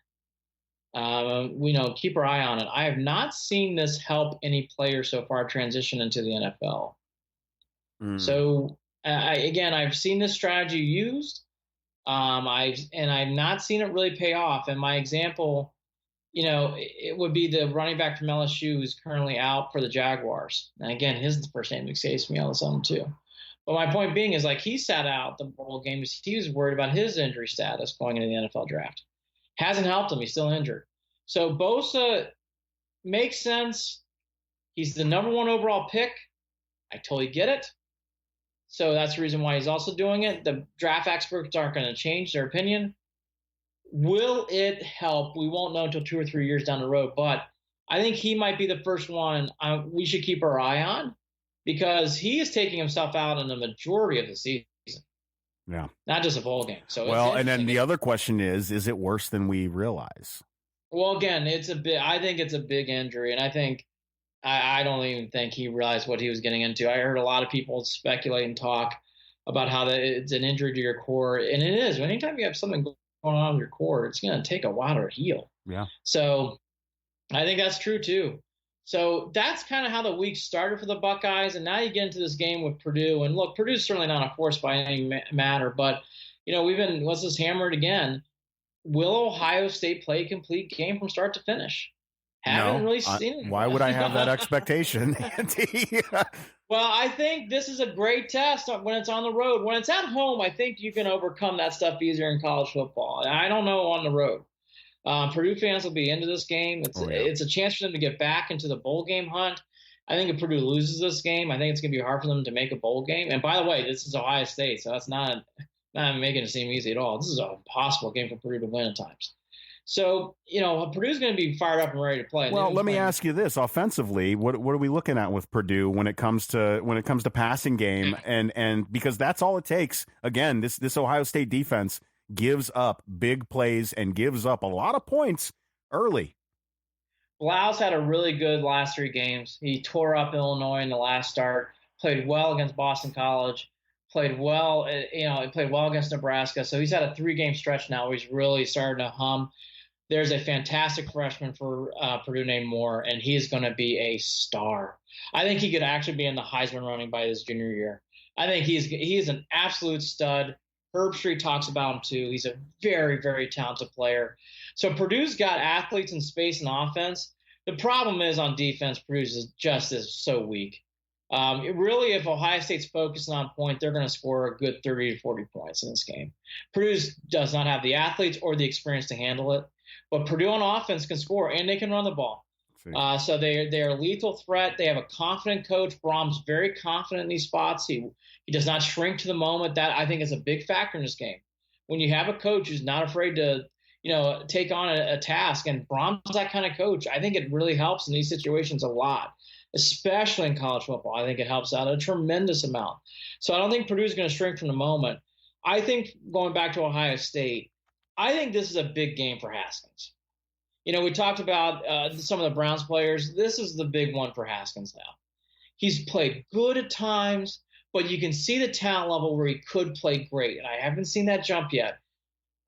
keep our eye on it. I have not seen this help any player so far transition into the NFL. So I've seen this strategy used. I've not seen it really pay off. And my example, it would be the running back from LSU who's currently out for the Jaguars. And again, his first name escapes me all of a sudden too. But my point being is he sat out the bowl games. He was worried about his injury status going into the NFL draft. Hasn't helped him. He's still injured. So Bosa makes sense. He's the number 1 overall pick. I totally get it. So that's the reason why he's also doing it. The draft experts aren't going to change their opinion. Will it help? We won't know until 2 or 3 years down the road. But I think he might be the first one we should keep our eye on, because he is taking himself out in the majority of the season. Yeah. Not just a bowl game. So and then the other question is it worse than we realize? Well, again, I think it's a big injury, and I don't even think he realized what he was getting into. I heard a lot of people speculate and talk about how it's an injury to your core, and it is. Anytime you have something going on with your core, it's going to take a while to heal. Yeah. So I think that's true too. So that's kind of how the week started for the Buckeyes, and now you get into this game with Purdue. And look, Purdue's certainly not a force by any matter, but let's just hammer it again. Will Ohio State play a complete game from start to finish? Haven't really seen it. Why would I have that expectation, Andy? Well, I think this is a great test when it's on the road. When it's at home, I think you can overcome that stuff easier in college football. I don't know on the road. Purdue fans will be into this game. It's a chance for them to get back into the bowl game hunt. I think if Purdue loses this game, I think it's going to be hard for them to make a bowl game. And by the way, this is Ohio State, so that's not making it seem easy at all. This is an impossible game for Purdue to win at times. So, Purdue's going to be fired up and ready to play. Well, let me ask you this: offensively, what are we looking at with Purdue when it comes to passing game, and because that's all it takes. Again, this Ohio State defense gives up big plays and gives up a lot of points early. Blou's had a really good last 3 games. He tore up Illinois in the last start, played well against Boston College, played well against Nebraska. So he's had a 3-game stretch now where he's really starting to hum. There's a fantastic freshman for Purdue named Moore, and he's going to be a star. I think he could actually be in the Heisman running by his junior year. I think he's an absolute stud. Herb Street talks about him too. He's a very, very talented player. So Purdue's got athletes in space and offense. The problem is on defense, Purdue's is so weak. Really, if Ohio State's focusing on point, they're going to score a good 30 to 40 points in this game. Purdue does not have the athletes or the experience to handle it. But Purdue on offense can score, and they can run the ball. So they're a lethal threat. They have a confident coach. Brom's very confident in these spots. He does not shrink to the moment. That, I think, is a big factor in this game. When you have a coach who's not afraid to, take on a task, and Brom's that kind of coach, I think it really helps in these situations a lot, especially in college football. I think it helps out a tremendous amount. So I don't think Purdue's going to shrink from the moment. I think going back to Ohio State, I think this is a big game for Haskins. We talked about some of the Browns players. This is the big one for Haskins now. He's played good at times, but you can see the talent level where he could play great. And I haven't seen that jump yet.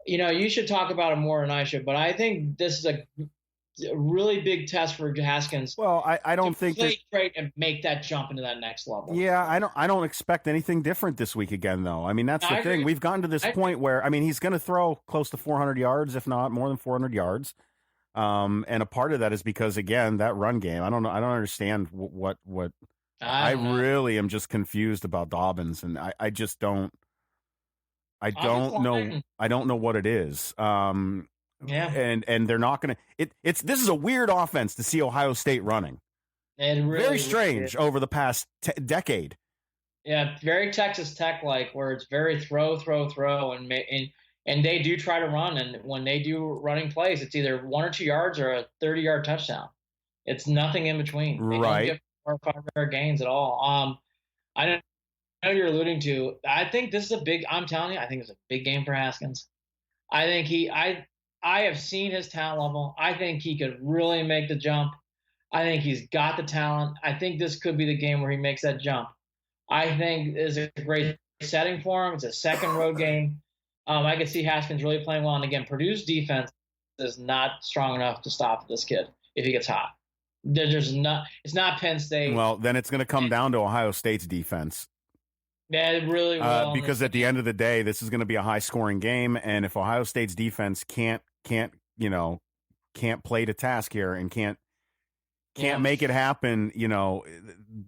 You should talk about it more than I should, but I think this is a really big test for Haskins. Well, I don't think play great and make that jump into that next level. Yeah, I don't expect anything different this week again, though. I mean, that's the thing. We've gotten to this point where, he's going to throw close to 400 yards, if not more than 400 yards. And a part of that is because, again, that run game. I don't know. I don't understand what. I really am just confused about Dobbins, and I just don't. I don't know. I don't know what it is. Yeah, and they're not going to. This is a weird offense to see Ohio State running. Really very strange over the past decade. Yeah, very Texas Tech like, where it's very throw, and they do try to run, and when they do running plays, it's either 1 or 2 yards or a 30-yard touchdown. It's nothing in between. They don't get 4 or 5 yard gains at all. I know you're alluding to. I think this is I'm telling you, I think it's a big game for Haskins. I think I have seen his talent level. I think he could really make the jump. I think he's got the talent. I think this could be the game where he makes that jump. I think it's a great setting for him. It's a second road game. I could see Haskins really playing well. And again, Purdue's defense is not strong enough to stop this kid if he gets hot. There's not. It's not Penn State. Well, then it's going to come down to Ohio State's defense. Yeah, it really will. Because at the end of the day, this is going to be a high-scoring game, and if Ohio State's defense can't play to task here and can't make it happen,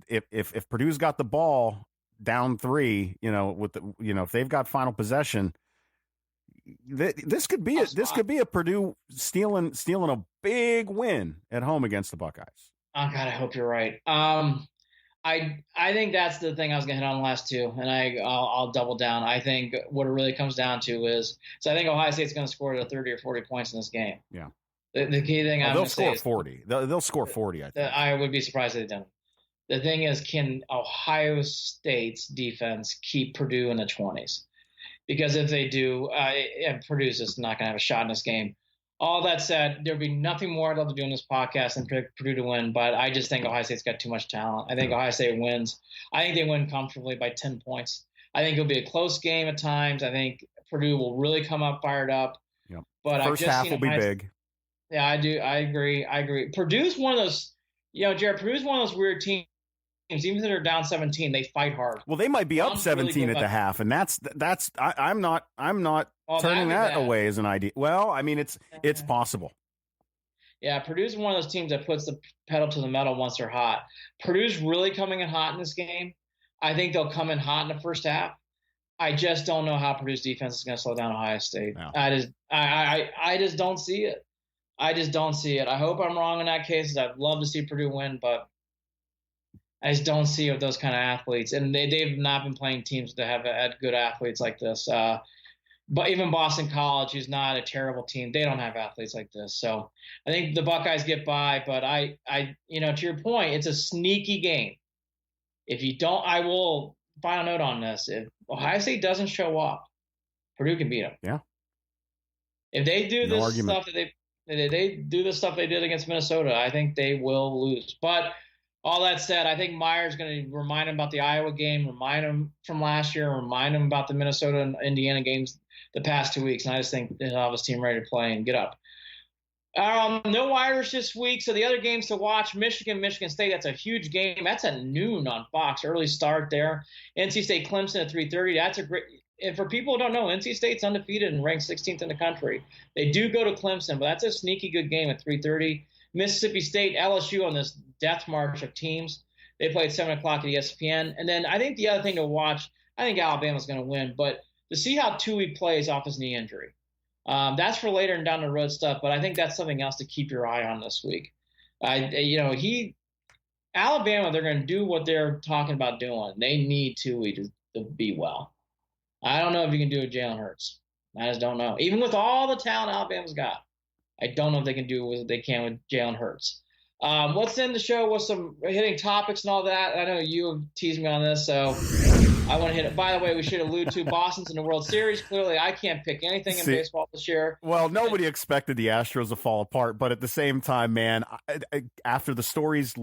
if Purdue's got the ball down 3, if they've got final possession, this could be a Purdue stealing a big win at home against the Buckeyes. Oh God, I hope you're right. I think that's the thing I was going to hit on the last two, and I'll double down. I think what it really comes down to is, I think Ohio State's going to score 30 or 40 points in this game. Yeah. The key thing they'll score 40. They'll score 40, I think. I would be surprised if they don't. The thing is, can Ohio State's defense keep Purdue in the 20s? Because if they do, Purdue's just not going to have a shot in this game. All that said, there'll be nothing more I'd love to do in this podcast than predict Purdue to win, but I just think Ohio State's got too much talent. I think Ohio State wins. I think they win comfortably by 10 points. I think it'll be a close game at times. I think Purdue will really come up fired up. Yep. But first half will be big. Yeah, I do. I agree. Purdue's one of those, Jared, Purdue's one of those weird teams. Even if they're down 17, they fight hard. Well, they might be up 17 really at the half, and I'm not turning that away as an idea. Well, I mean, it's possible. Yeah, Purdue's one of those teams that puts the pedal to the metal once they're hot. Purdue's really coming in hot in this game. I think they'll come in hot in the first half. I just don't know how Purdue's defense is going to slow down Ohio State. No. I just don't see it. I just don't see it. I hope I'm wrong in that case. I'd love to see Purdue win, but I just don't see it with those kind of athletes. And they've not been playing teams that have had good athletes like this. But even Boston College, who's not a terrible team, they don't have athletes like this. So I think the Buckeyes get by. But I to your point, it's a sneaky game. If you don't, I will final note on this. If Ohio State doesn't show up, Purdue can beat them. Yeah. If they do this stuff that they do the stuff they did against Minnesota, I think they will lose. But all that said, I think Meyer's going to remind him about the Iowa game, remind him from last year, remind him about the Minnesota and Indiana games the past 2 weeks. And I just think he'll have his team ready to play and get up. No Irish this week. So the other games to watch, Michigan State, that's a huge game. That's at noon on Fox, early start there. NC State Clemson at 3:30. That's a great – and for people who don't know, NC State's undefeated and ranked 16th in the country. They do go to Clemson, but that's a sneaky good game at 3:30. Mississippi State, LSU on this death march of teams. They play at 7 o'clock at ESPN. And then I think the other thing to watch, I think Alabama's going to win, but to see how Tui plays off his knee injury. That's for later and down the road stuff, but I think that's something else to keep your eye on this week. Alabama, they're going to do what they're talking about doing. They need Tui to be well. I don't know if you can do it with Jalen Hurts. I just don't know. Even with all the talent Alabama's got, I don't know if they can do what they can with Jalen Hurts. Let's end the show with some hitting topics and all that. I know you have teased me on this, so I want to hit it. By the way, we should allude to Boston's in the World Series. Clearly, I can't pick anything in baseball this year. Well, nobody expected the Astros to fall apart, but at the same time, man, after the stories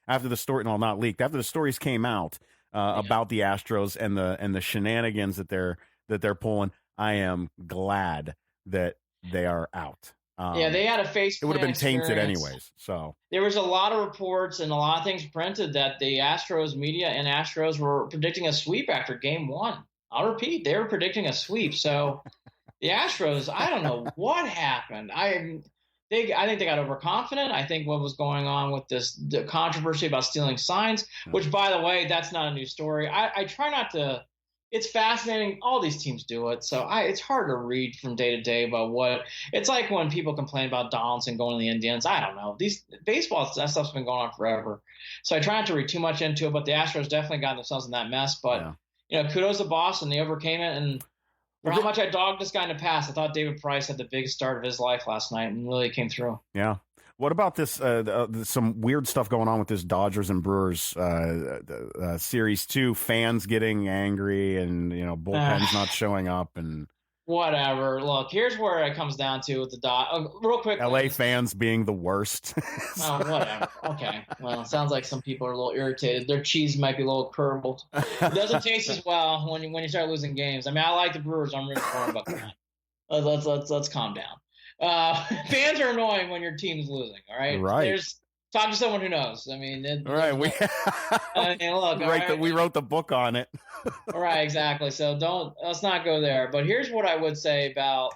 after the stories came out about the Astros and the shenanigans that they're pulling, I am glad that they are out. They had a face. It would have been tainted anyways. So there was a lot of reports and a lot of things printed that the Astros media and Astros were predicting a sweep after Game 1. I'll repeat, they were predicting a sweep. So the Astros, I don't know what happened. I think they got overconfident. I think what was going on with the controversy about stealing signs, which, by the way, that's not a new story. I try not to. It's fascinating. All these teams do it. So it's hard to read from day to day about what – it's like when people complain about Donaldson going to the Indians. I don't know. Baseball, that stuff's been going on forever. So I try not to read too much into it, but the Astros definitely got themselves in that mess. But, kudos to Boston. They overcame it. And for how much I dogged this guy in the past, I thought David Price had the biggest start of his life last night and really came through. Yeah. What about this? Some weird stuff going on with this Dodgers and Brewers Series 2. Fans getting angry, and bullpens not showing up, and Whatever. Look, here's where it comes down to with the real quick. LA fans being the worst. Oh, whatever. Okay. Well, it sounds like some people are a little irritated. Their cheese might be a little curdled. It doesn't taste as well when you start losing games. I mean, I like the Brewers. I'm rooting for them, but come on. Let's calm down. Fans are annoying when your team's losing. All right. Right. Talk to someone who knows. I mean, right. We look. We wrote the book on it. Right, exactly. So let's not go there. But here's what I would say about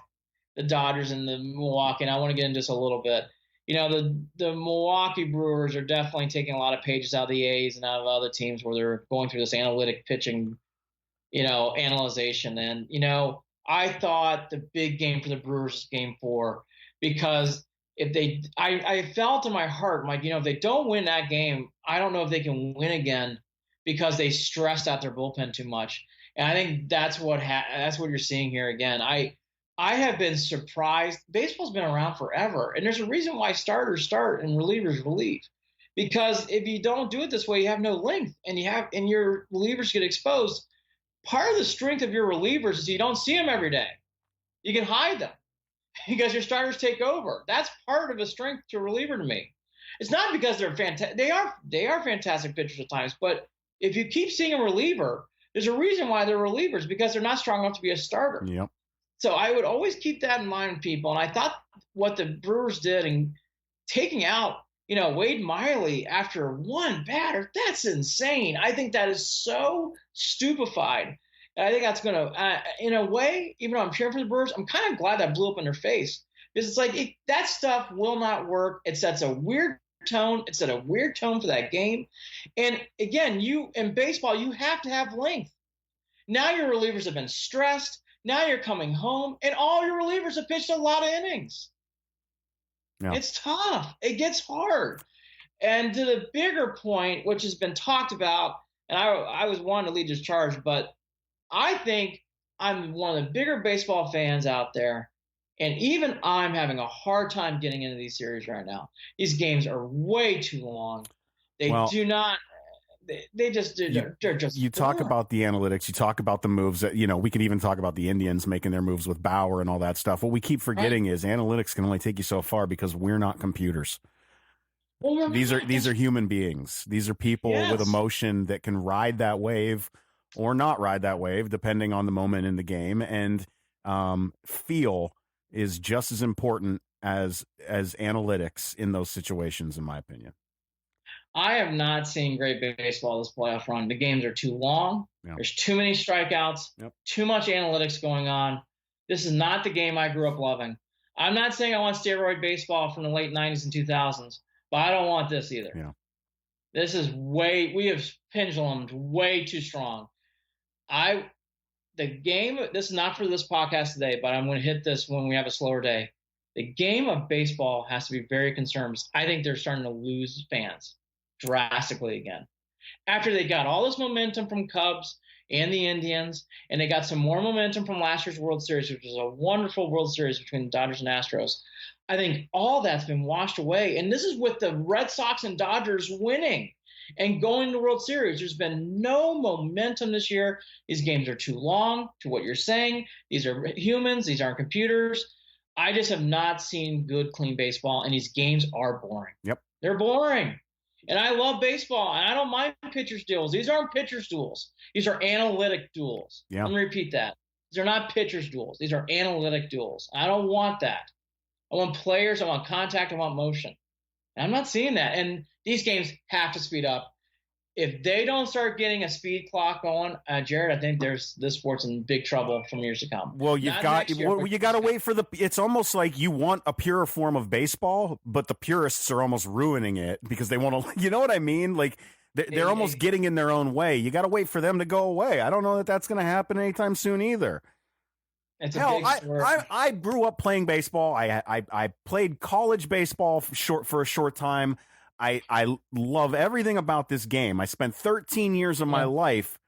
the Dodgers and the Milwaukee, and I want to get into this a little bit. The Milwaukee Brewers are definitely taking a lot of pages out of the A's and out of other teams where they're going through this analytic pitching, analyzation. And, I thought the big game for the Brewers is Game 4 because I felt in my heart, Mike, if they don't win that game, I don't know if they can win again because they stressed out their bullpen too much. And I think that's what you're seeing here again. I have been surprised. Baseball's been around forever, and there's a reason why starters start and relievers relieve. Because if you don't do it this way, you have no length, and your relievers get exposed. Part of the strength of your relievers is you don't see them every day. You can hide them because your starters take over. That's part of a strength to a reliever to me. It's not because they're fantastic. They are fantastic pitchers at times, but if you keep seeing a reliever, there's a reason why they're relievers because they're not strong enough to be a starter. Yep. So I would always keep that in mind, people. And I thought what the Brewers did in taking out, Wade Miley after one batter, that's insane. I think that is so stupefied. And I think that's going to, in a way, even though I'm cheering for the Brewers, I'm kind of glad that blew up in their face. Because it's like that stuff will not work. It sets a weird tone. It set a weird tone for that game. And again, in baseball, you have to have length. Now your relievers have been stressed. Now you're coming home, and all your relievers have pitched a lot of innings. Yeah. It's tough. It gets hard. And to the bigger point, which has been talked about, and I was wanting to lead this charge, but I think I'm one of the bigger baseball fans out there, and even I'm having a hard time getting into these series right now. These games are way too long. They do not – they're just you talk about the analytics, you talk about the moves that we could even talk about the Indians making their moves with Bauer and all that stuff. What we keep forgetting is analytics can only take you so far because we're not computers. These are human beings. These are people with emotion that can ride that wave or not ride that wave depending on the moment in the game, and feel is just as important as analytics in those situations, in my opinion. I have not seen great baseball this playoff run. The games are too long. Yep. There's too many strikeouts, too much analytics going on. This is not the game I grew up loving. I'm not saying I want steroid baseball from the late 90s and 2000s, but I don't want this either. Yeah. This is we have pendulumed way too strong. This is not for this podcast today, but I'm going to hit this when we have a slower day. The game of baseball has to be very concerned because I think they're starting to lose fans drastically again. After they got all this momentum from Cubs and the Indians, and they got some more momentum from last year's World Series, which was a wonderful World Series between the Dodgers and Astros, I think all that's been washed away. And this is with the Red Sox and Dodgers winning and going to the World Series. There's been no momentum this year. These games are too long, to what you're saying. These are humans. These aren't computers. I just have not seen good, clean baseball, and these games are boring. Yep. They're boring. And I love baseball, and I don't mind pitcher's duels. These aren't pitcher's duels. These are analytic duels. Yeah. Let me repeat that. These are not pitcher's duels. These are analytic duels. I don't want that. I want players. I want contact. I want motion. And I'm not seeing that. And these games have to speed up. If they don't start getting a speed clock going, Jared, I think this sport's in big trouble from years to come. Well, you got to wait for it's almost like you want a purer form of baseball, but the purists are almost ruining it because they want to, you know what I mean? Like they're almost getting in their own way. You got to wait for them to go away. I don't know that that's going to happen anytime soon either. Hell, I grew up playing baseball. I played college baseball for a short time. I love everything about this game. I spent 13 years of my life.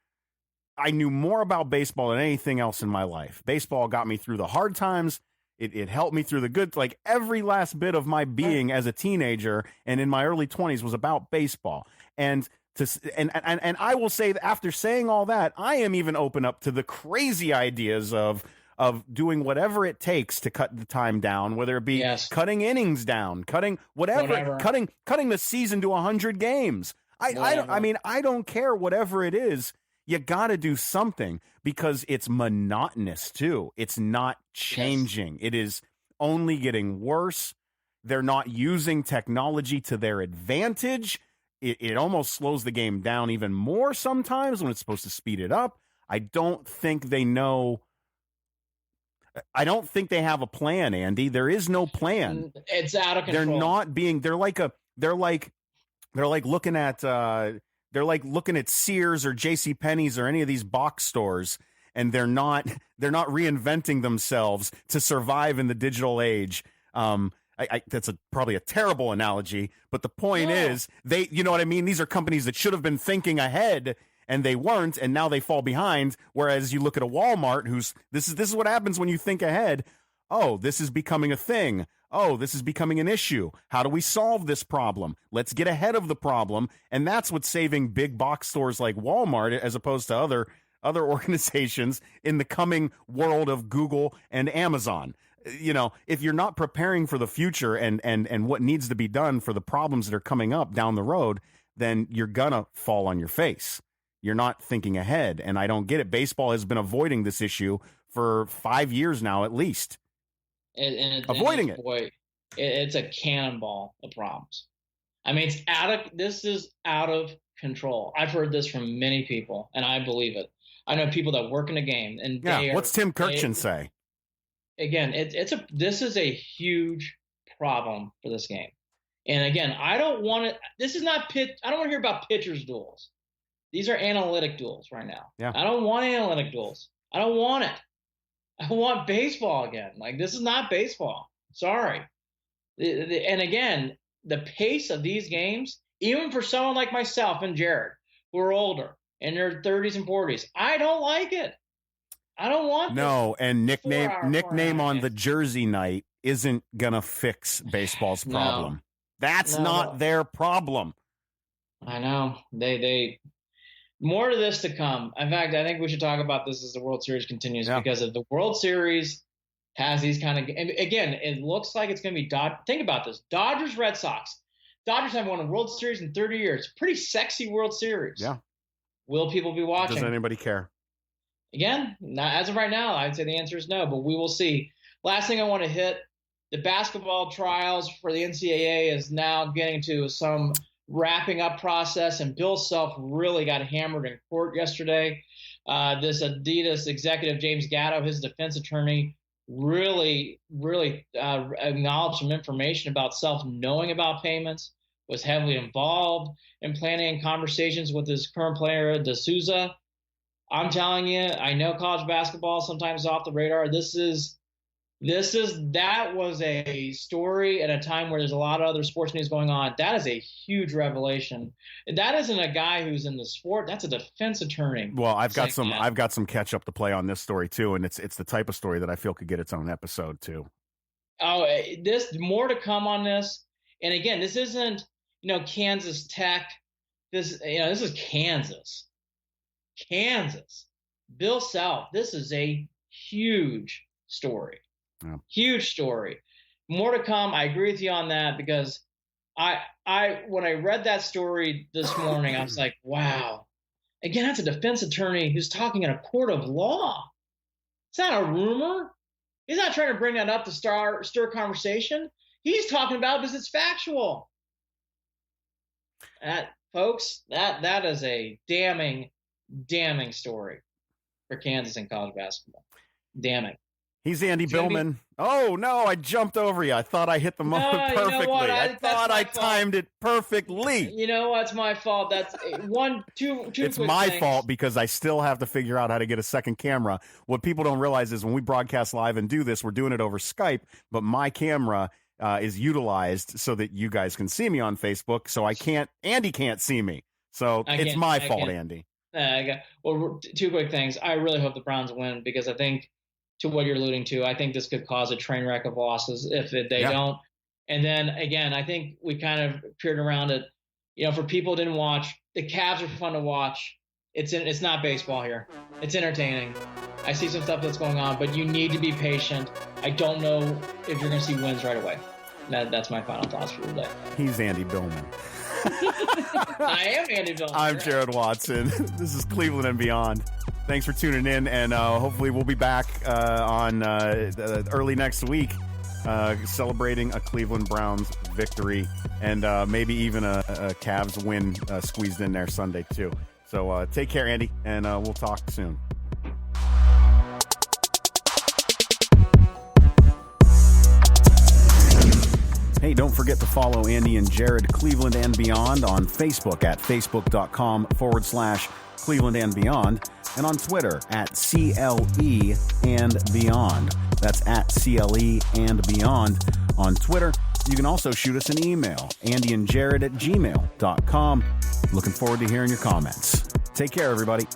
I knew more about baseball than anything else in my life. Baseball got me through the hard times. It helped me through the good. Like every last bit of my being as a teenager and in my early 20s was about baseball. And I will say that after saying all that, I am even open up to the crazy ideas of of doing whatever it takes to cut the time down, whether it be cutting innings down, cutting whatever. Cutting the season to 100 games. I don't care whatever it is. You got to do something because it's monotonous too. It's not changing. It is only getting worse. They're not using technology to their advantage. It almost slows the game down even more sometimes when it's supposed to speed it up. I don't think they know. I don't think they have a plan, Andy. There is no plan. It's out of control. They're not being. They're like looking at Sears or JCPenney's or any of these box stores, and they're not reinventing themselves to survive in the digital age. That's probably a terrible analogy, but the point is you know what I mean? These are companies that should have been thinking ahead and they weren't, and now they fall behind. Whereas you look at a Walmart this is what happens when you think ahead. Oh, this is becoming a thing. Oh, this is becoming an issue. How do we solve this problem? Let's get ahead of the problem. And that's what's saving big box stores like Walmart as opposed to other organizations in the coming world of Google and Amazon. You know, if you're not preparing for the future and what needs to be done for the problems that are coming up down the road, then you're going to fall on your face. You're not thinking ahead. And I don't get it. Baseball has been avoiding this issue for 5 years now, at least. Avoiding it. Boy, it's a cannonball of problems. I mean, this is out of control. I've heard this from many people, and I believe it. I know people that work in the game, and what's Tim Kirchin say? Again, this is a huge problem for this game. And again, I don't want to. This is not pitch. I don't want to hear about pitchers duels. These are analytic duels right now. Yeah. I don't want analytic duels. I don't want it. I want baseball again. Like, this is not baseball. Sorry. And again, the pace of these games, even for someone like myself and Jared, who are older, in their 30s and 40s, I don't like it. I don't want no, and nickname on the jersey night isn't going to fix baseball's problem. No. That's not their problem. I know. They more of this to come. In fact, I think we should talk about this as the World Series continues because if the World Series has these kind of – again, it looks like it's going to be – think about this. Dodgers, Red Sox. Dodgers have won a World Series in 30 years. Pretty sexy World Series. Yeah. Will people be watching? Does anybody care? Again, not as of right now, I'd say the answer is no, but we will see. Last thing I want to hit, the basketball trials for the NCAA is now getting to some – wrapping up process, and Bill Self really got hammered in court yesterday. This Adidas executive, James Gatto, his defense attorney, really acknowledged some information about Self knowing about payments, was heavily involved in planning and conversations with his current player, D'Souza. I'm telling you, I know college basketball sometimes is off the radar. That was a story at a time where there's a lot of other sports news going on. That is a huge revelation. That isn't a guy who's in the sport. That's a defense attorney. Well, I've got some catch up to play on this story too, and it's the type of story that I feel could get its own episode too. Oh, this more to come on this. And again, this isn't Kansas Tech. This is Kansas. Bill Self. This is a huge story. Yeah. Huge story. More to come. I agree with you on that because I when I read that story this morning, I was like, wow. Again, that's a defense attorney who's talking in a court of law. It's not a rumor. He's not trying to bring that up to stir conversation. He's talking about because it's factual. Folks, that is a damning story for Kansas in college basketball. Damning. He's Andy Billman. Oh, no, I jumped over you. I thought I hit the moment perfectly. You know what? I thought I timed it perfectly. You know what? It's my fault. That's two It's my fault because I still have to figure out how to get a second camera. What people don't realize is when we broadcast live and do this, we're doing it over Skype, but my camera is utilized so that you guys can see me on Facebook. So Andy can't see me. So it's my fault, Andy. Well, two quick things. I really hope the Browns win because I think, to what you're alluding to, I think this could cause a train wreck of losses if they don't. And then, again, I think we kind of peered around it. For people who didn't watch, the Cavs are fun to watch. It's not baseball here. It's entertaining. I see some stuff that's going on, but you need to be patient. I don't know if you're going to see wins right away. That's my final thoughts for today. He's Andy Billman. I am Andy Billman. I'm Jared Watson. This is Cleveland and Beyond. Thanks for tuning in, and hopefully we'll be back on early next week celebrating a Cleveland Browns victory and maybe even a Cavs win squeezed in there Sunday too. So take care, Andy, and we'll talk soon. Hey, don't forget to follow Andy and Jared Cleveland and Beyond on Facebook at facebook.com/Cleveland and Beyond, and on Twitter at CLE and Beyond. That's at CLE and Beyond on Twitter. You can also shoot us an email, andyandjared@gmail.com. Looking forward to hearing your comments. Take care, everybody.